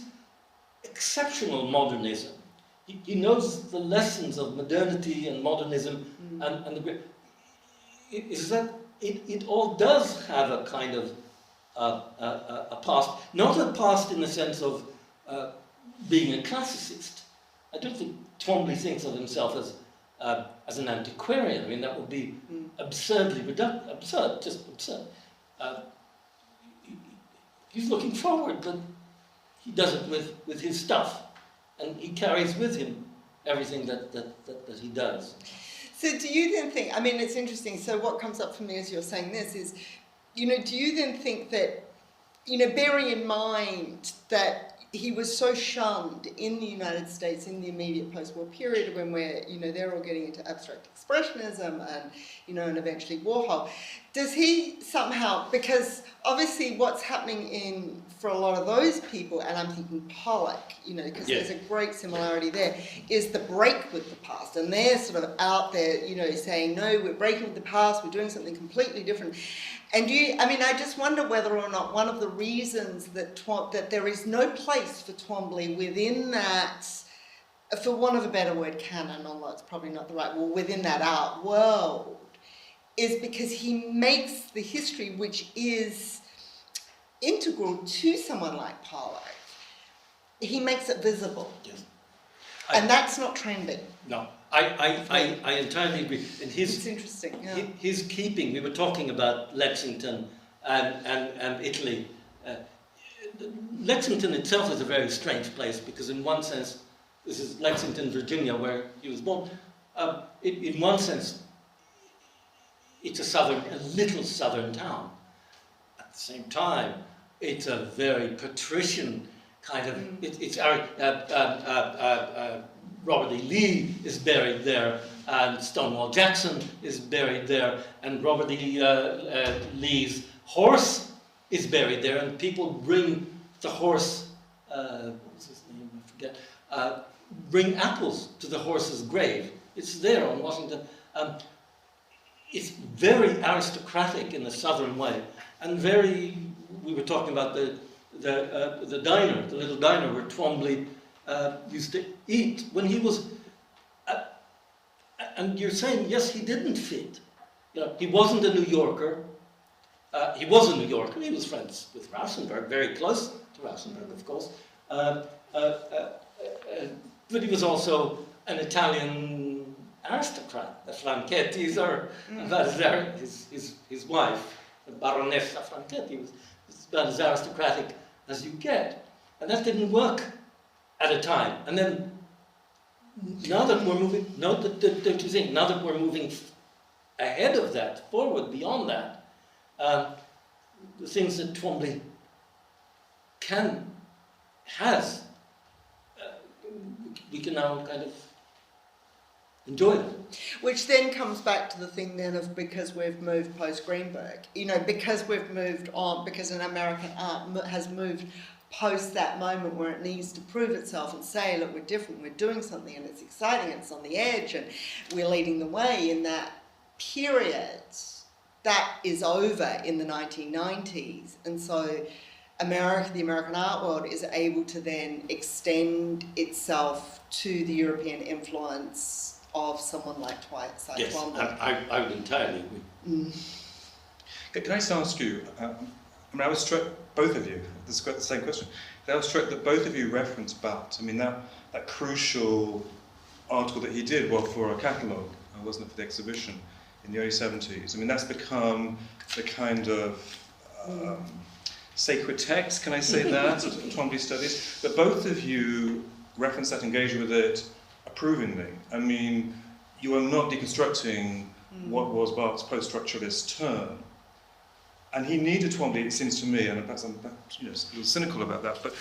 exceptional modernism, he knows the lessons of modernity and modernism, and is that it all does have a kind of a past, not a past in the sense of being a classicist. I don't think Twombly thinks of himself as an antiquarian. I mean, that would be absurdly absurd, just absurd. He's looking forward, but he does it with his stuff, and he carries with him everything that he does. So do you then think, I mean, it's interesting, so what comes up for me as you're saying this is, you know, do you then think that, you know, bearing in mind that he was so shunned in the United States in the immediate post-war period, when we're, you know, they're all getting into abstract expressionism and, you know, and eventually Warhol, does he somehow, because obviously what's happening for a lot of those people, and I'm thinking Pollock, you know, because there's a great similarity there, is the break with the past, and they're sort of out there, you know, saying, no, we're breaking with the past, we're doing something completely different. And I just wonder whether or not one of the reasons that there is no place for Twombly within that, for want of a better word, canon, although it's probably not the right word, within that art world, is because he makes the history, which is integral to someone like Pollock, he makes it visible. Yes. And that's not trendy. No. I entirely agree. And it's interesting. Yeah. His keeping. We were talking about Lexington and Italy. Lexington itself is a very strange place, because in one sense, this is Lexington, Virginia, where he was born. In one sense, it's a little southern town. At the same time, it's a very patrician kind of, it's Robert E. Lee is buried there, and Stonewall Jackson is buried there, and Robert E. Lee's horse is buried there, and people bring the horse, what was his name, I forget, bring apples to the horse's grave. It's there on Washington. It's very aristocratic in a southern way, and very, we were talking about the diner, the little diner where Twombly used to eat when he was, and you're saying, yes, he didn't fit. You know, he wasn't a New Yorker. He was a New Yorker. He was friends with Rauschenberg, very close to Rauschenberg, of course. But he was also an Italian aristocrat. The Franchettis are about his wife, the Baronessa Franchetti, was about as aristocratic as you get. And that didn't work at a time. And then now that we're moving, don't you think, now that we're moving ahead of that, forward beyond that, the things that Twombly has, we can now kind of enjoy them. Which then comes back to the thing then of because we've moved post-Greenberg, you know, because we've moved on, because an American art has moved post that moment where it needs to prove itself and say, look, we're different, we're doing something, and it's exciting, it's on the edge, and we're leading the way in that period. That is over in the 1990s, and so the American art world is able to then extend itself to the European influence of someone like Cy Twombly. Yes, I would entirely agree. Can I just ask you, I was struck, both of you, this is quite the same question, I was struck that both of you referenced Butt. I mean, that crucial article that he did, well, for a catalogue, wasn't it, for the exhibition in the early 70s. I mean, that's become the kind of sacred text, can I say that, of Twombly studies. But both of you referenced that, engaged with it approvingly. I mean, you are not deconstructing what was Barthes' post-structuralist turn. And he needed Twombly, it seems to me, and perhaps I'm a little cynical about that, but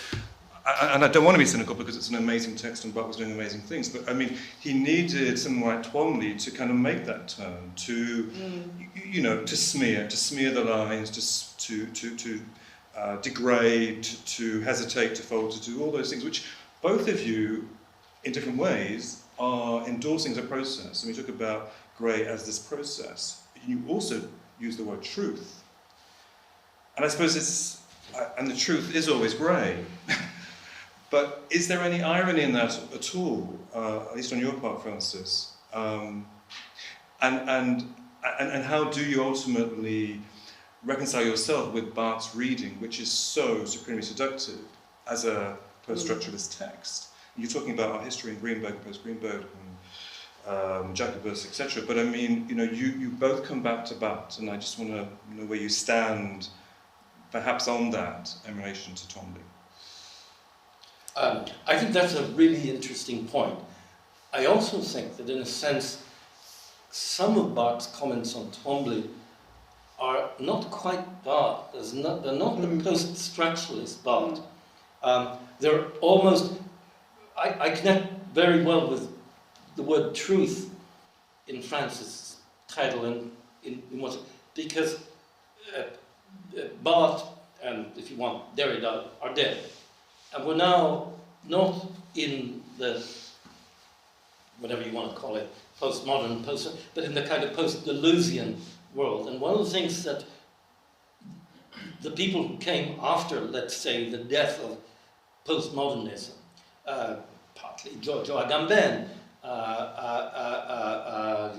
and I don't want to be cynical because it's an amazing text and Barthes was doing amazing things, but I mean, he needed someone like Twombly to kind of make that turn, to, you know, to smear the lines, to degrade, to hesitate, to fold, to do all those things, which both of you, in different ways, are endorsing as a process. And we talk about grey as this process. You also use the word truth. And I suppose and the truth is always grey. But is there any irony in that at all, at least on your part, Frances? And how do you ultimately reconcile yourself with Barthes' reading, which is so supremely seductive as a post-structuralist text? You're talking about our history in Greenberg, post-Greenberg, and Jacobus, etc. But I mean, you know, you both come back to Barthes, and I just want to know where you stand, perhaps on that in relation to Twombly. I think that's a really interesting point. I also think that, in a sense, some of Barthes' comments on Twombly are not quite Barthes. They're not the post-structuralist Barthes. They're almost... I connect very well with the word truth in Frances' title and in what... Because Barthes and, if you want, Derrida are dead. And we're now not in the, whatever you want to call it, postmodern, but in the kind of post-Deleuzian world. And one of the things that the people who came after, let's say, the death of postmodernism, partly Giorgio Agamben,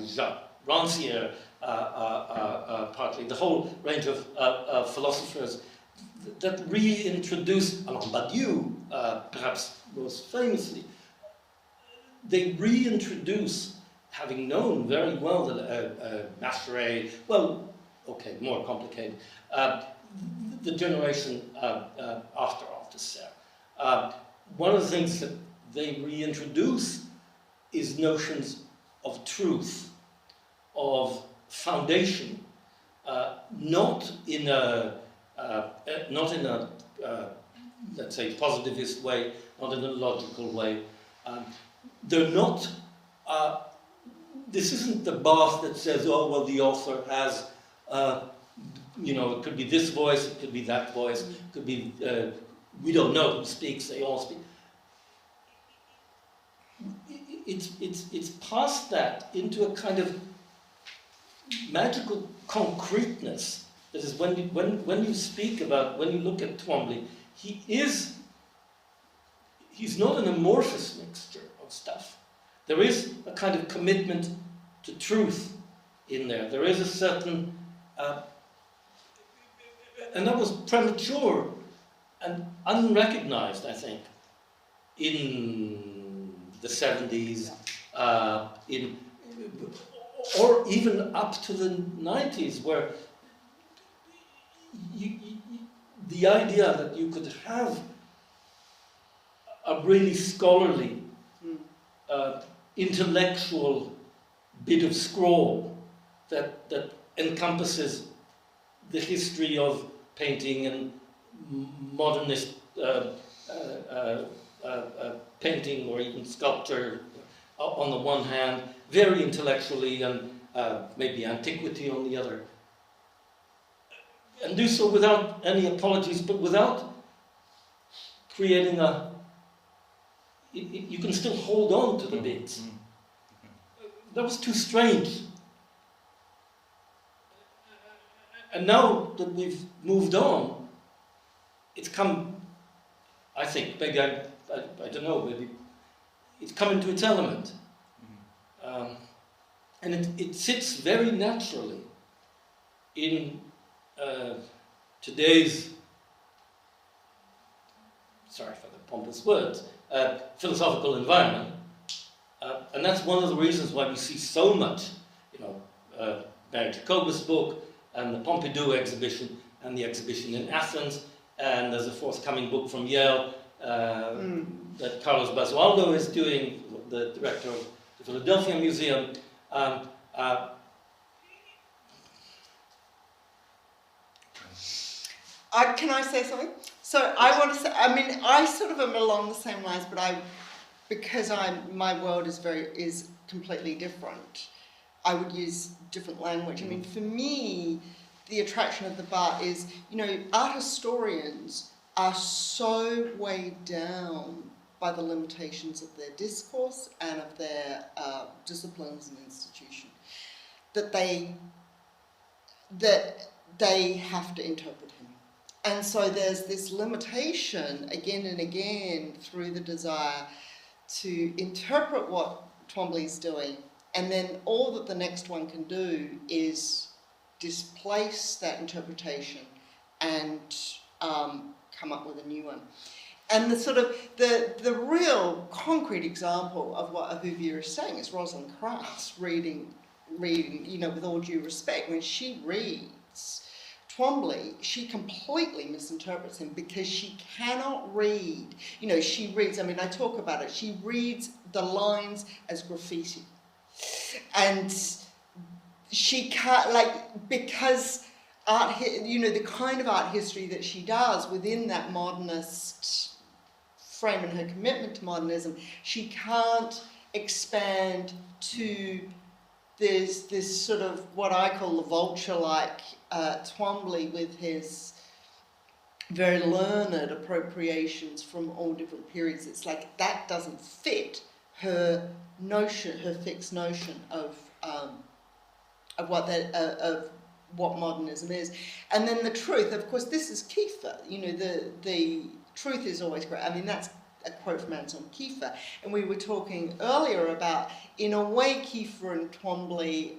Jacques Rancière, partly the whole range of philosophers that reintroduced, Alain Badiou, perhaps most famously, they reintroduce, having known very well that Masseret, well, okay, more complicated, the generation after Serre. One of the things that they reintroduce is notions of truth, of foundation, not in a let's say, positivist way, not in a logical way. They're not, this isn't the bath that says, oh, well, the author has, you know, it could be this voice, it could be that voice, it could be, we don't know who speaks, they all speak. It's past that into a kind of magical concreteness. That is, when you speak about, when you look at Twombly, he's not an amorphous mixture of stuff. There is a kind of commitment to truth in there. There is a certain, and that was premature and unrecognized, I think, in the 70s, or even up to the 90s, where the idea that you could have a really scholarly, intellectual bit of scroll that encompasses the history of painting and modernist painting or even sculpture on the one hand, very intellectually, and maybe antiquity on the other. And do so without any apologies, but without creating you can still hold on to the bits. That was too strange. And now that we've moved on, it's come, I think, maybe I don't know, maybe it's come into its element. And it sits very naturally in today's, sorry for the pompous words, philosophical environment. And that's one of the reasons why we see so much, you know, Mary Jacoba's book, and the Pompidou exhibition, and the exhibition in Athens, and there's a forthcoming book from Yale that Carlos Basualdo is doing, the director of the Philadelphia Museum. Can I say something? So I want to say, I mean, I sort of am along the same lines, but because my world is completely different, I would use different language. I mean, for me, the attraction of the bar is, you know, art historians are so weighed down by the limitations of their discourse and of their disciplines and institution that they have to interpret him. And so there's this limitation again and again through the desire to interpret what Twombly's doing, and then all that the next one can do is displace that interpretation and come up with a new one. And the sort of the real concrete example of what Ahuvia is saying is Rosalind Krauss reading, you know, with all due respect, when she reads Twombly, she completely misinterprets him because she cannot read, you know, she reads, I mean, I talk about it, she reads the lines as graffiti. And she can't, like, because art, you know, the kind of art history that she does within that modernist frame and her commitment to modernism, she can't expand to this sort of what I call the vulture-like Twombly with his very learned appropriations from all different periods. It's like that doesn't fit her notion, her fixed notion of what modernism is. And then the truth, of course, this is Kiefer. You know, the truth is always great. I mean, that's a quote from Anton Kiefer. And we were talking earlier about, in a way, Kiefer and Twombly,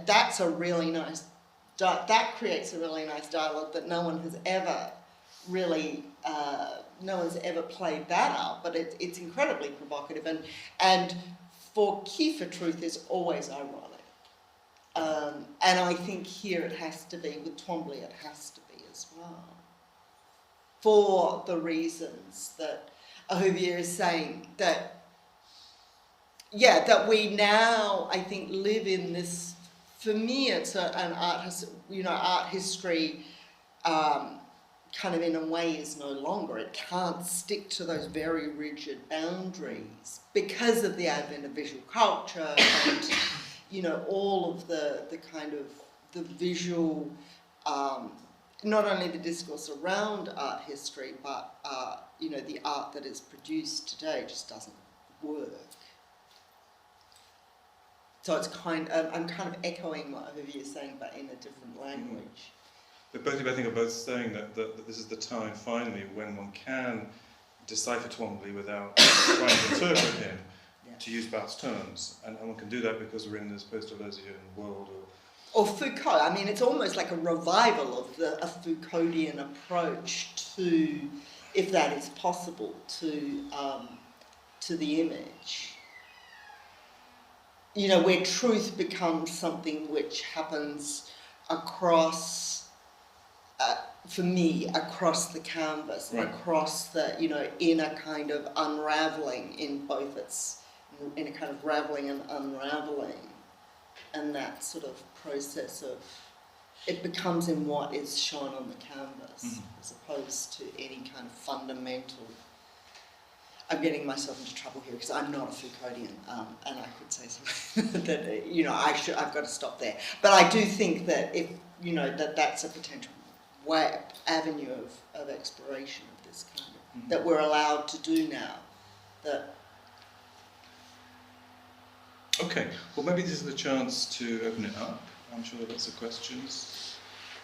that's a really nice, that creates a really nice dialogue that no one has ever really, no one's ever played that up, but it's incredibly provocative. And for Kiefer, truth is always ironic. And I think here it has to be, with Twombly it has to be as well. For the reasons that Ahuvia is saying, that, yeah, that we now, I think, live in this, for me it's an art history kind of in a way is no longer. It can't stick to those very rigid boundaries because of the advent of visual culture and, you know, all of the kind of the visual, not only the discourse around art history, but, you know, the art that is produced today just doesn't work. So it's I'm kind of echoing what Ahuvia is saying, but in a different language. But both of you, I think, are both saying that this is the time, finally, when one can decipher Twombly without trying to interpret him, to use Barthes' terms. And one can do that because we're in this post-Deleuzian world. Or Foucault. I mean, it's almost like a revival of a Foucauldian approach to, if that is possible, to the image. You know, where truth becomes something which happens across, for me, across the canvas, right. across the, you know, in a kind of unravelling in both in a kind of ravelling and unravelling. And that sort of process of, it becomes in what is shown on the canvas, as opposed to any kind of fundamental. I'm getting myself into trouble here because I'm not a Foucauldian, and I could say something that, you know, I've got to stop there. But I do think that if, you know, that's a potential avenue of exploration of this kind of, that we're allowed to do now. That. Okay, well maybe this is the chance to open it up. I'm sure there are lots of questions,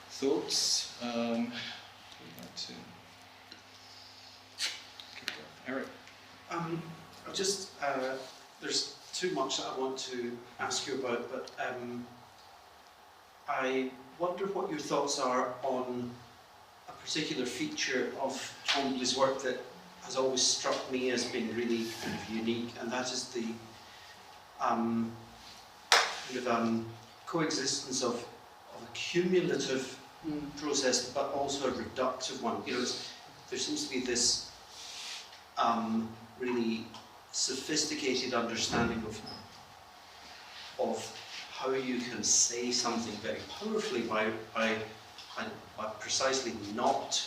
thoughts. Who would like to kick off? Eric? There's too much that I want to ask you about, but I wonder what your thoughts are on a particular feature of Twombly's work that has always struck me as being really kind of unique, and that is the coexistence of a cumulative process, but also a reductive one. You know, there seems to be this really sophisticated understanding of how you can say something very powerfully by precisely not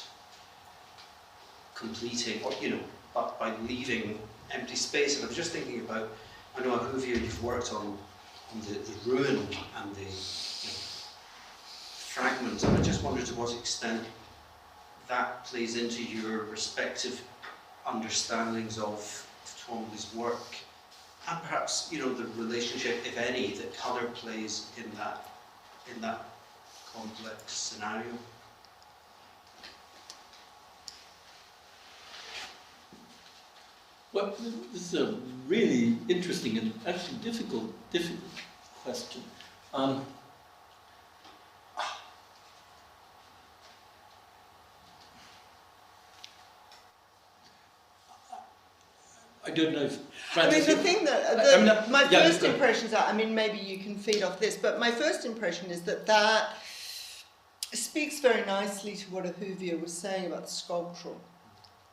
completing, or, you know, but by leaving empty space. And I was just thinking about, I know Ahuvia, you've worked on the ruin and the, you know, fragment, and I just wondered to what extent that plays into your respective understandings of Twombly's work, and perhaps, you know, the relationship, if any, that colour plays in that complex scenario. Well, this is a really interesting and actually difficult question. I don't know if Frances... I mean, the thing that, my first impressions are, I mean, maybe you can feed off this, but my first impression is that speaks very nicely to what Ahuvia was saying about the sculptural,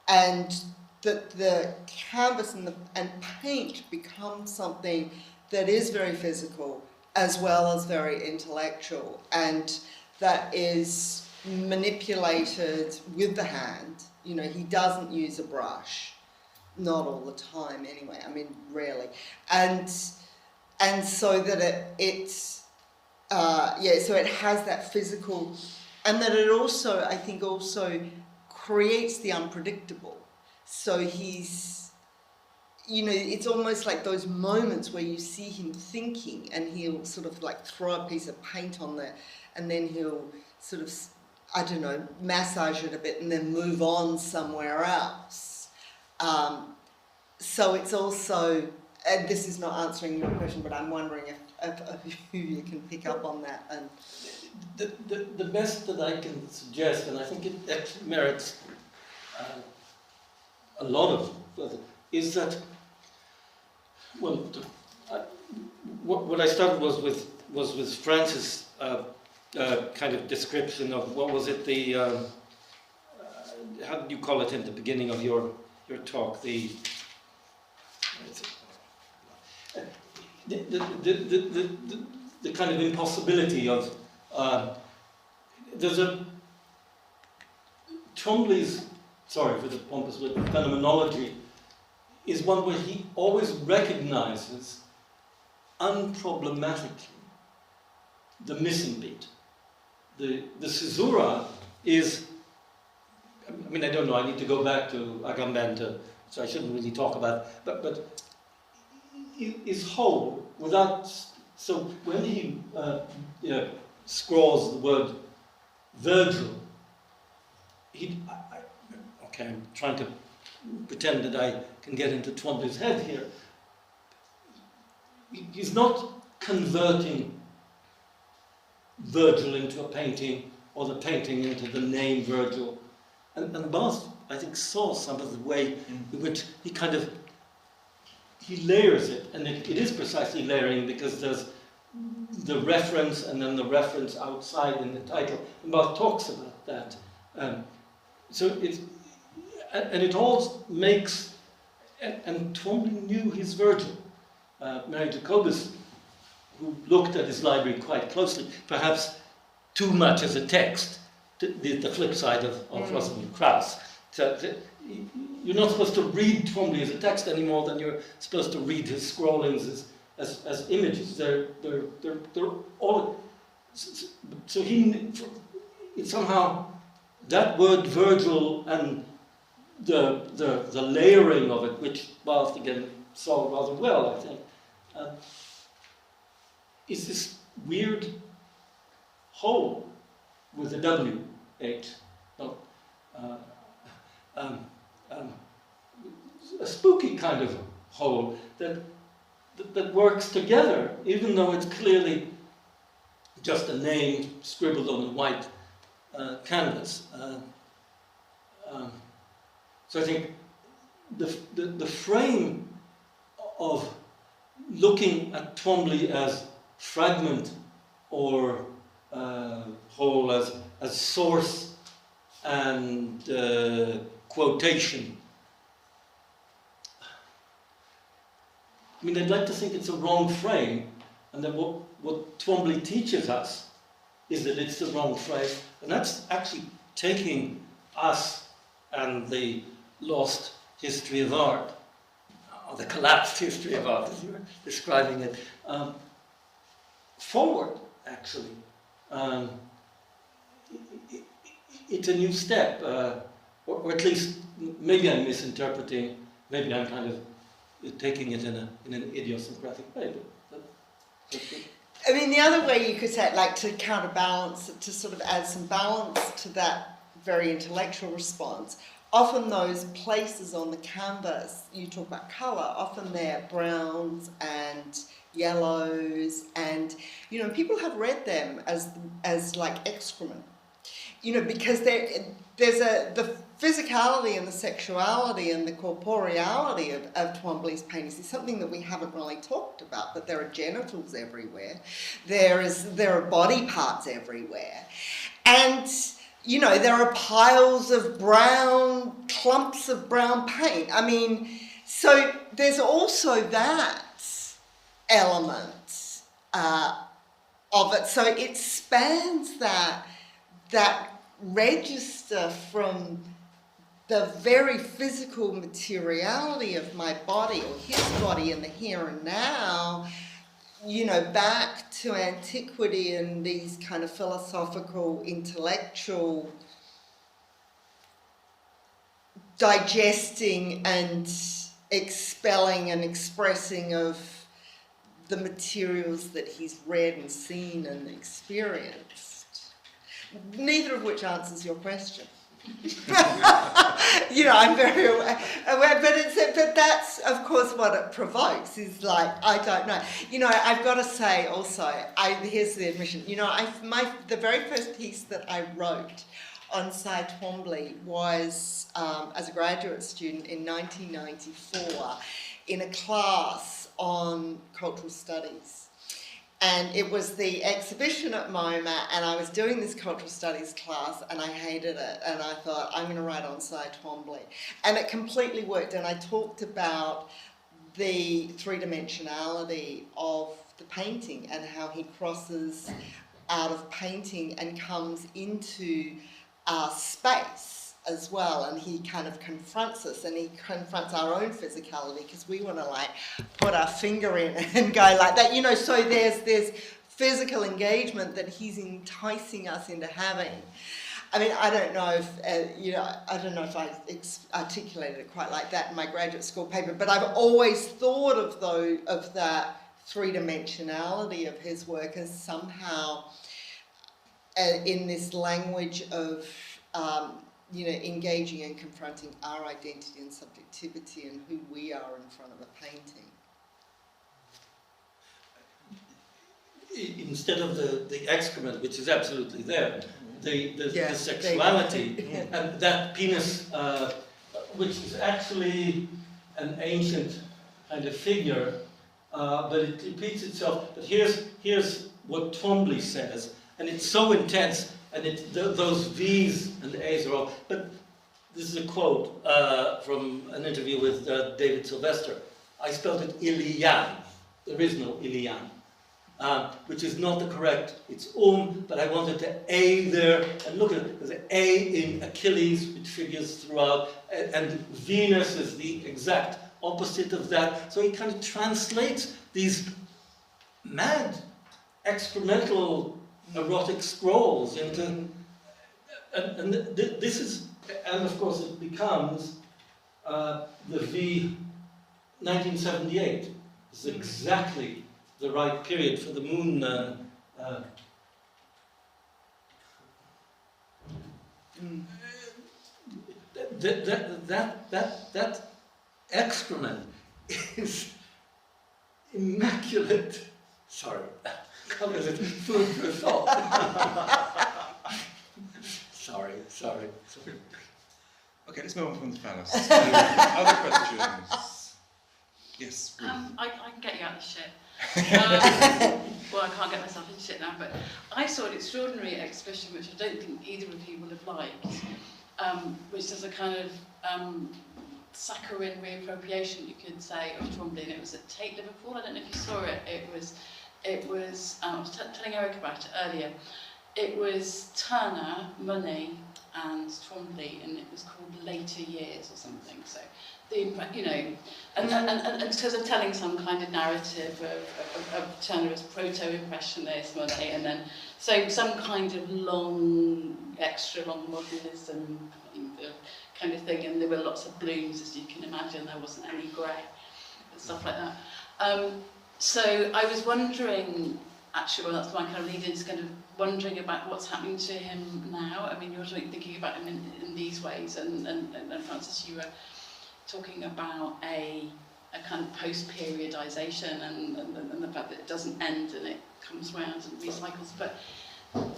and that the canvas and paint become something that is very physical as well as very intellectual, and that is manipulated with the hand. You know, he doesn't use a brush. Not all the time, anyway. I mean, rarely, and so that so it has that physical, and that it also, I think, also creates the unpredictable. So he's, you know, it's almost like those moments where you see him thinking, and he'll sort of like throw a piece of paint on there, and then he'll sort of, I don't know, massage it a bit, and then move on somewhere else. So it's also, and this is not answering your question, but I'm wondering if you can pick up on that. And the best that I can suggest, and I think it actually merits a lot of, is that, well, what I started was with Frances' kind of description of, what was it, the how did you call it in the beginning of your talk, the kind of impossibility of Twombly's, sorry for the pompous word, phenomenology, is one where he always recognizes unproblematically the missing beat. The caesura is, I mean, I don't know, I need to go back to Agamben, so I shouldn't really talk about it, but it is whole without, so when he scrawls the word Virgil, okay, I'm trying to pretend that I can get into Twombly's head here. He's not converting Virgil into a painting or the painting into the name Virgil. And Barthes, I think, saw some of the way in which he layers it, and it is precisely layering because there's the reference and then the reference outside in the title. And Barthes talks about that. And it all makes, and Twombly knew his Virgil. Mary Jacobus, who looked at his library quite closely, perhaps too much as a text, the flip side of Rosalind Krauss. So you're not supposed to read Twombly as a text any more than you're supposed to read his scrawlings as images. They're all. So it somehow, that word Virgil and the layering of it, which Barthes again saw rather well, I think, is this weird hole with a W-H, a spooky kind of hole that works together, even though it's clearly just a name scribbled on a white canvas. So I think the frame of looking at Twombly as fragment or whole, as source and quotation. I mean, I'd like to think it's a wrong frame, and that what Twombly teaches us is that it's the wrong frame, and that's actually taking us and the lost history of art, or the collapsed history of art, as you were describing it, forward, actually. It's a new step, or at least maybe I'm misinterpreting, maybe I'm kind of taking it in an idiosyncratic way. But I mean, the other way you could say it, like to counterbalance, to sort of add some balance to that very intellectual response, often those places on the canvas, you talk about colour, often they're browns and yellows, and people have read them as like excrement, because there's the physicality and the sexuality and the corporeality of Twombly's paintings is something that we haven't really talked about, but there are genitals everywhere, there are body parts everywhere, and there are piles of brown, clumps of brown paint. I mean, so there's also that element of it. So it spans that register from the very physical materiality of my body or his body in the here and now, back to antiquity and these kind of philosophical, intellectual digesting and expelling and expressing of the materials that he's read and seen and experienced. Neither of which answers your question. I'm very aware, but that's of course what it provokes is like, I don't know. I've got to say also, here's the admission. The very first piece that I wrote on Cy Twombly was as a graduate student in 1994 in a class on cultural studies. And it was the exhibition at MoMA, and I was doing this cultural studies class, and I hated it. And I thought, I'm going to write on Cy Twombly. And it completely worked. And I talked about the three-dimensionality of the painting and how he crosses out of painting and comes into space, as well, and he kind of confronts us, and he confronts our own physicality, because we want to like put our finger in and go like that, you know. So there's physical engagement that he's enticing us into having. I mean, I don't know if I don't know if I articulated it quite like that in my graduate school paper, but I've always thought of that three-dimensionality of his work as somehow in this language of engaging and confronting our identity and subjectivity and who we are in front of a painting. Instead of the excrement, which is absolutely there, the sexuality, and that penis, which is actually an ancient kind of figure, but it repeats itself. But here's what Twombly says, and it's so intense, and those V's and A's are all. But this is a quote from an interview with David Sylvester. I spelled it Ilian. There is no Ilian. Which is not the correct, it's but I wanted the A there, and look at it, there's an A in Achilles, which figures throughout, and Venus is the exact opposite of that. So he kind of translates these mad, excremental, erotic scrolls into, and this is, and of course it becomes the V 1978. It's exactly the right period for the moon. That excrement is immaculate. Sorry, covers it food for thought. Sorry. Okay, let's move on from the phallus. Other questions? Yes. I can get you out of the shit. Well, I can't get myself into shit now, but I saw an extraordinary exhibition which I don't think either of you will have liked, which does a kind of saccharine reappropriation, you could say, of Twombly, and it was at Tate Liverpool. I don't know if you saw it. It was I was telling Eric about it earlier. It was Turner, Money, and Twombly, and it was called Later Years or something. So, and because of telling some kind of narrative of Turner as proto-impressionist, Monet, and then so some kind of extra long modernism kind of thing, and there were lots of blooms, as you can imagine. There wasn't any grey and stuff like that. So I was wondering, actually, well, that's my kind of lead into kind of wondering about what's happening to him now. I mean, you're thinking about him in these ways, and Frances, you were talking about a kind of post-periodization and the fact that it doesn't end and it comes round and recycles. But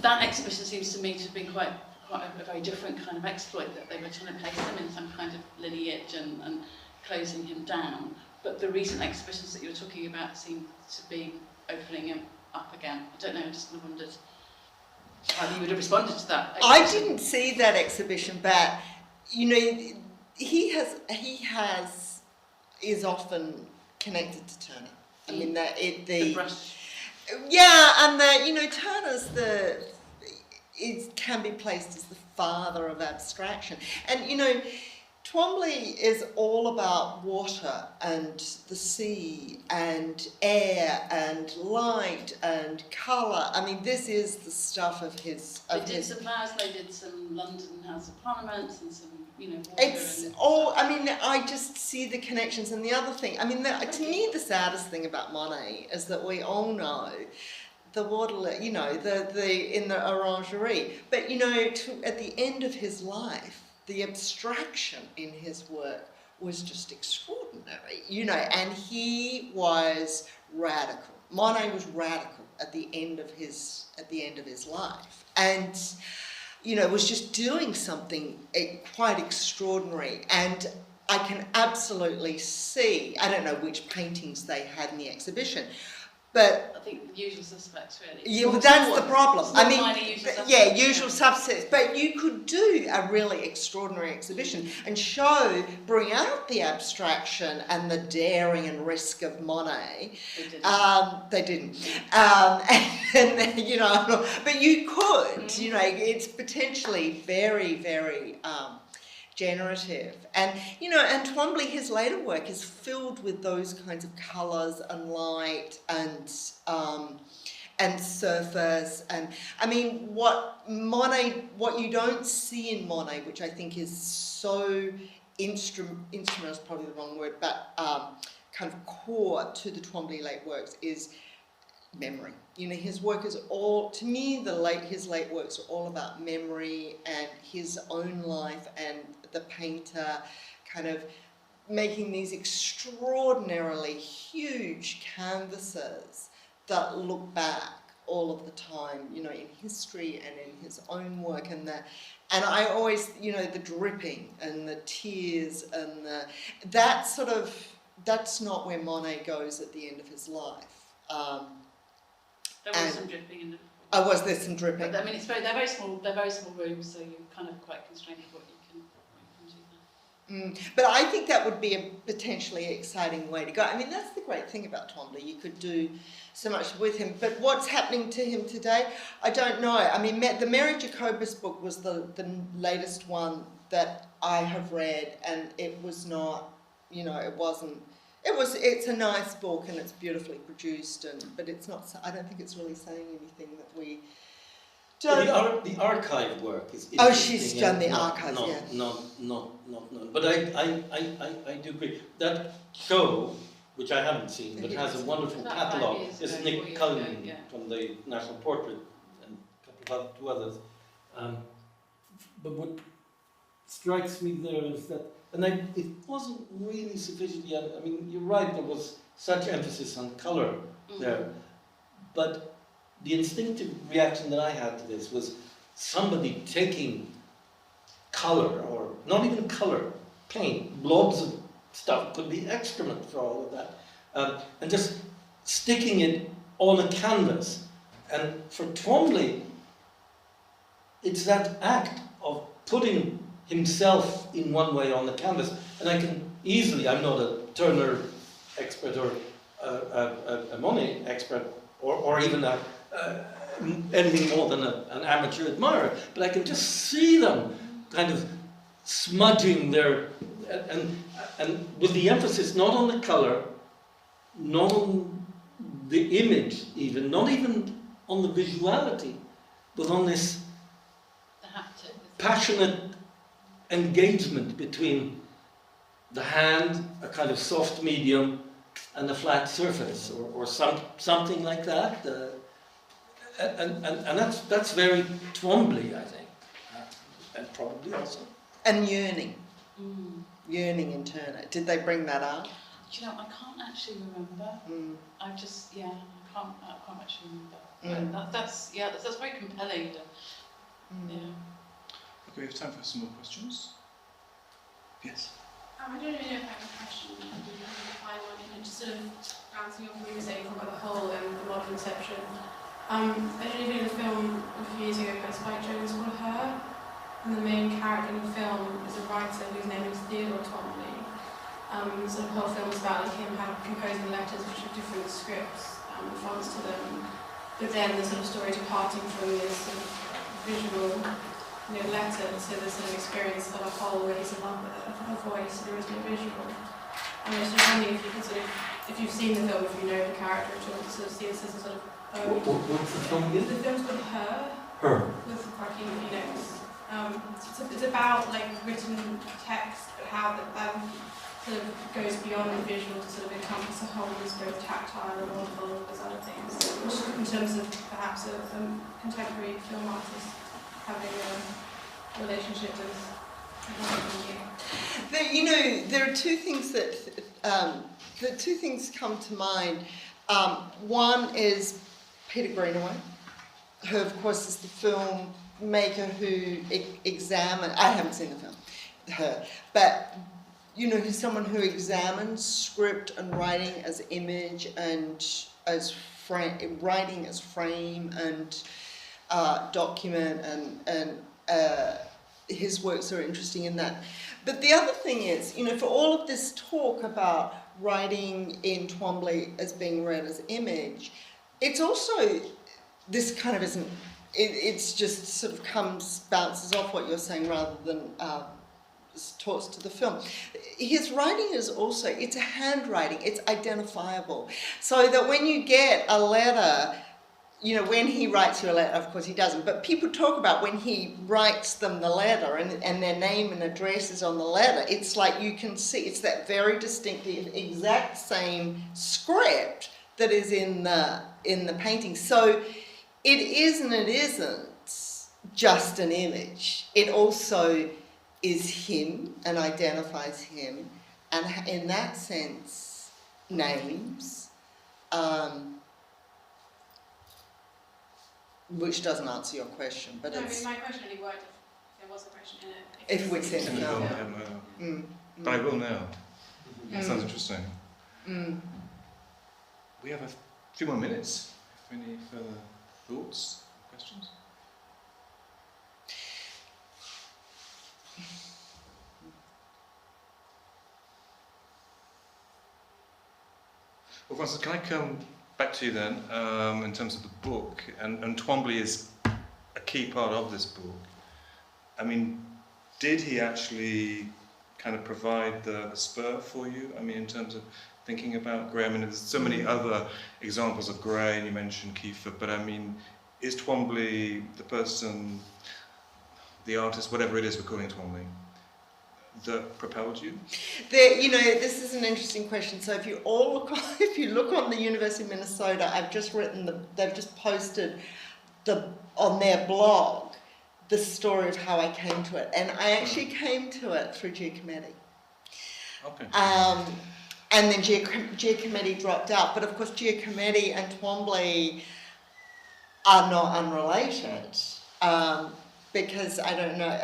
that exhibition seems to me to have been quite a very different kind of exploit, that they were trying to place him in some kind of lineage and closing him down. But the recent exhibitions that you were talking about seem to be opening him up again. I don't know, I just wondered how you would have responded to that exhibition. I didn't see that exhibition, but he is often connected to Turner. I mean the brush. Yeah, and Turner's can be placed as the father of abstraction, and Twombly is all about water and the sea and air and light and colour. I mean, this is the stuff of his. They did some flowers, they did some London House of Parliament and some, water. It's all. I mean, I just see the connections. And the other thing, I mean, to me, the saddest thing about Monet is that we all know the water, the in the orangerie, but at the end of his life, the abstraction in his work was just extraordinary, and he was radical. Monet was radical at the end of his life, and was just doing something quite extraordinary. And I can absolutely see, I don't know which paintings they had in the exhibition, but I think the usual suspects, really. Yeah, but that's the problem. I mean, usual suspects. But you could do a really extraordinary exhibition and bring out the abstraction and the daring and risk of Monet. They didn't. But you could. It's potentially very, very generative. And, you know, and Twombly, his later work is filled with those kinds of colours and light and surface. And, I mean, what you don't see in Monet, which I think is so instrumental is probably the wrong word, but kind of core to the Twombly late works is memory. You know, his work is all, to me, his late works are all about memory and his own life, and the painter kind of making these extraordinarily huge canvases that look back all of the time, you know, in history and in his own work, and I always, you know, the dripping and the tears and that's not where Monet goes at the end of his life. There was some dripping in it. There's some dripping. But I mean, they're very small rooms, so you're kind of quite constrained with what you can do there. But I think that would be a potentially exciting way to go. I mean, that's the great thing about Twombly. You could do so much with him. But what's happening to him today, I don't know. I mean, the Mary Jacobus book was the latest one that I have read, and it was not, you know, it wasn't. It's a nice book and it's beautifully produced, but it's not. I don't think it's really saying anything that we. The archive work is. Oh, she's done the archives, yeah. Not. But I do agree that show, which I haven't seen, but has a wonderful catalogue. Is Nick Cullen from the National Portrait and a couple of two others. But what strikes me there is that. And it wasn't really sufficiently, I mean, you're right, there was such emphasis on colour there. But the instinctive reaction that I had to this was somebody taking colour, or not even colour, paint, blobs of stuff, could be excrement for all of that, and just sticking it on a canvas. And for Twombly, it's that act of putting himself in one way on the canvas, and I can easily, I'm not a Turner expert or a Monet expert, or even anything more than an amateur admirer, but I can just see them kind of smudging their, and with the emphasis not on the colour, not on the image even, not even on the visuality, but on this passionate engagement between the hand, a kind of soft medium, and a flat surface, or something like that. And that's very Twombly, I think, and probably also. And yearning. Yearning in Turner. Did they bring that up? You know, I can't actually remember. I can't actually remember. But that's very compelling. Yeah. Okay, we have time for some more questions. Yes. I don't know if I have a question, the final one, and just sort of bouncing off what you were saying about the whole and the modern conception. I don't know if you know the film a few years ago by Spike Jones called Her, and the main character in the film is a writer whose name is Theodore Twombly. So the whole film is about him composing letters which are different scripts, fonts to them, but then the sort of story departing from this sort of visual letter to the sort of experience of a whole where he's in love with a voice, there is no visual. And I was just wondering if you can if you've seen the film, if you know the character at all, to sort of see this as a sort of what's the film again? The film's called Her. With Joaquin Phoenix. It's about like written text, but how that sort of goes beyond the visual to sort of encompass a whole that's both tactile and audible and those other things. Which in terms of perhaps a contemporary film artist having a relationship with there are two things the two things come to mind. One is Peter Greenaway, who of course is the filmmaker who examined, I haven't seen the film, Her, but he's someone who examines script and writing as image and as writing as frame and document, and his works are interesting in that. But the other thing is, for all of this talk about writing in Twombly as being read as image, it's also, this kind of isn't, it's just sort of bounces off what you're saying rather than talks to the film. His writing is also, it's a handwriting, it's identifiable. So that when you get a letter, you know, when he writes you a letter, of course he doesn't, but people talk about when he writes them the letter and their name and address is on the letter, it's like you can see, it's that very distinctive, exact same script that is in the painting. So it is and it isn't just an image. It also is him and identifies him, and in that sense, names, which doesn't answer your question, but no, it's... my question only worked if there was a question in it. If we'd seen In it the film, now. I don't know. Mm, But I will now. That Mm. sounds interesting. mm. We have a few more minutes. Any further thoughts, questions? Well, Frances, can I come back to you then, in terms of the book? And Twombly is a key part of this book. I mean, did he actually kind of provide the spur for you? I mean, in terms of thinking about Grey, I mean, there's so many other examples of Grey, and you mentioned Kiefer, but I mean, is Twombly the person, the artist, whatever it is we're calling Twombly, that propelled you? You know, this is an interesting question. So if you look on the University of Minnesota, they've just posted on their blog the story of how I came to it, and I actually came to it through Giacometti. Okay. And then Giacometti dropped out, but of course Giacometti and Twombly are not unrelated. Because I don't know,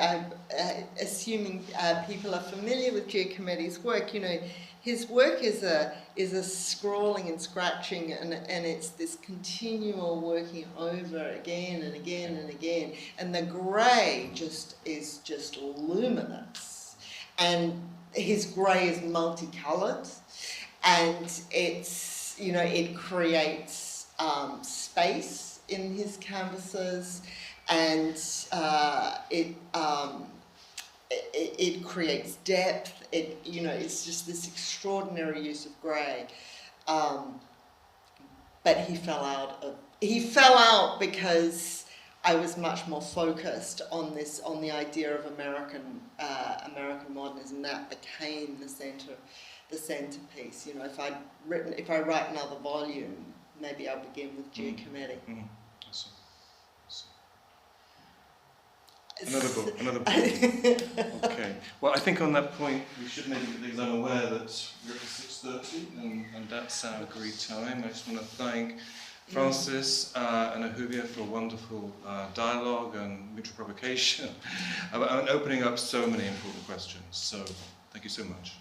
assuming people are familiar with Giacometti's work, you know, his work is a scrawling and scratching, and it's this continual working over again and again and again, and the grey is just luminous, and his grey is multicoloured, and it's, you know, it creates space in his canvases. And it creates depth. You know, it's just this extraordinary use of grey. But he fell out because I was much more focused on the idea of American modernism. That became the centerpiece. You know, if I write another volume, maybe I'll begin with Giacometti. Mm. I see. Another book. Okay. Well, I think on that point we should maybe, because I'm aware that we're at 6:30 and that's our agreed time. I just want to thank Frances and Ahuvia for a wonderful dialogue and mutual provocation and opening up so many important questions. So thank you so much.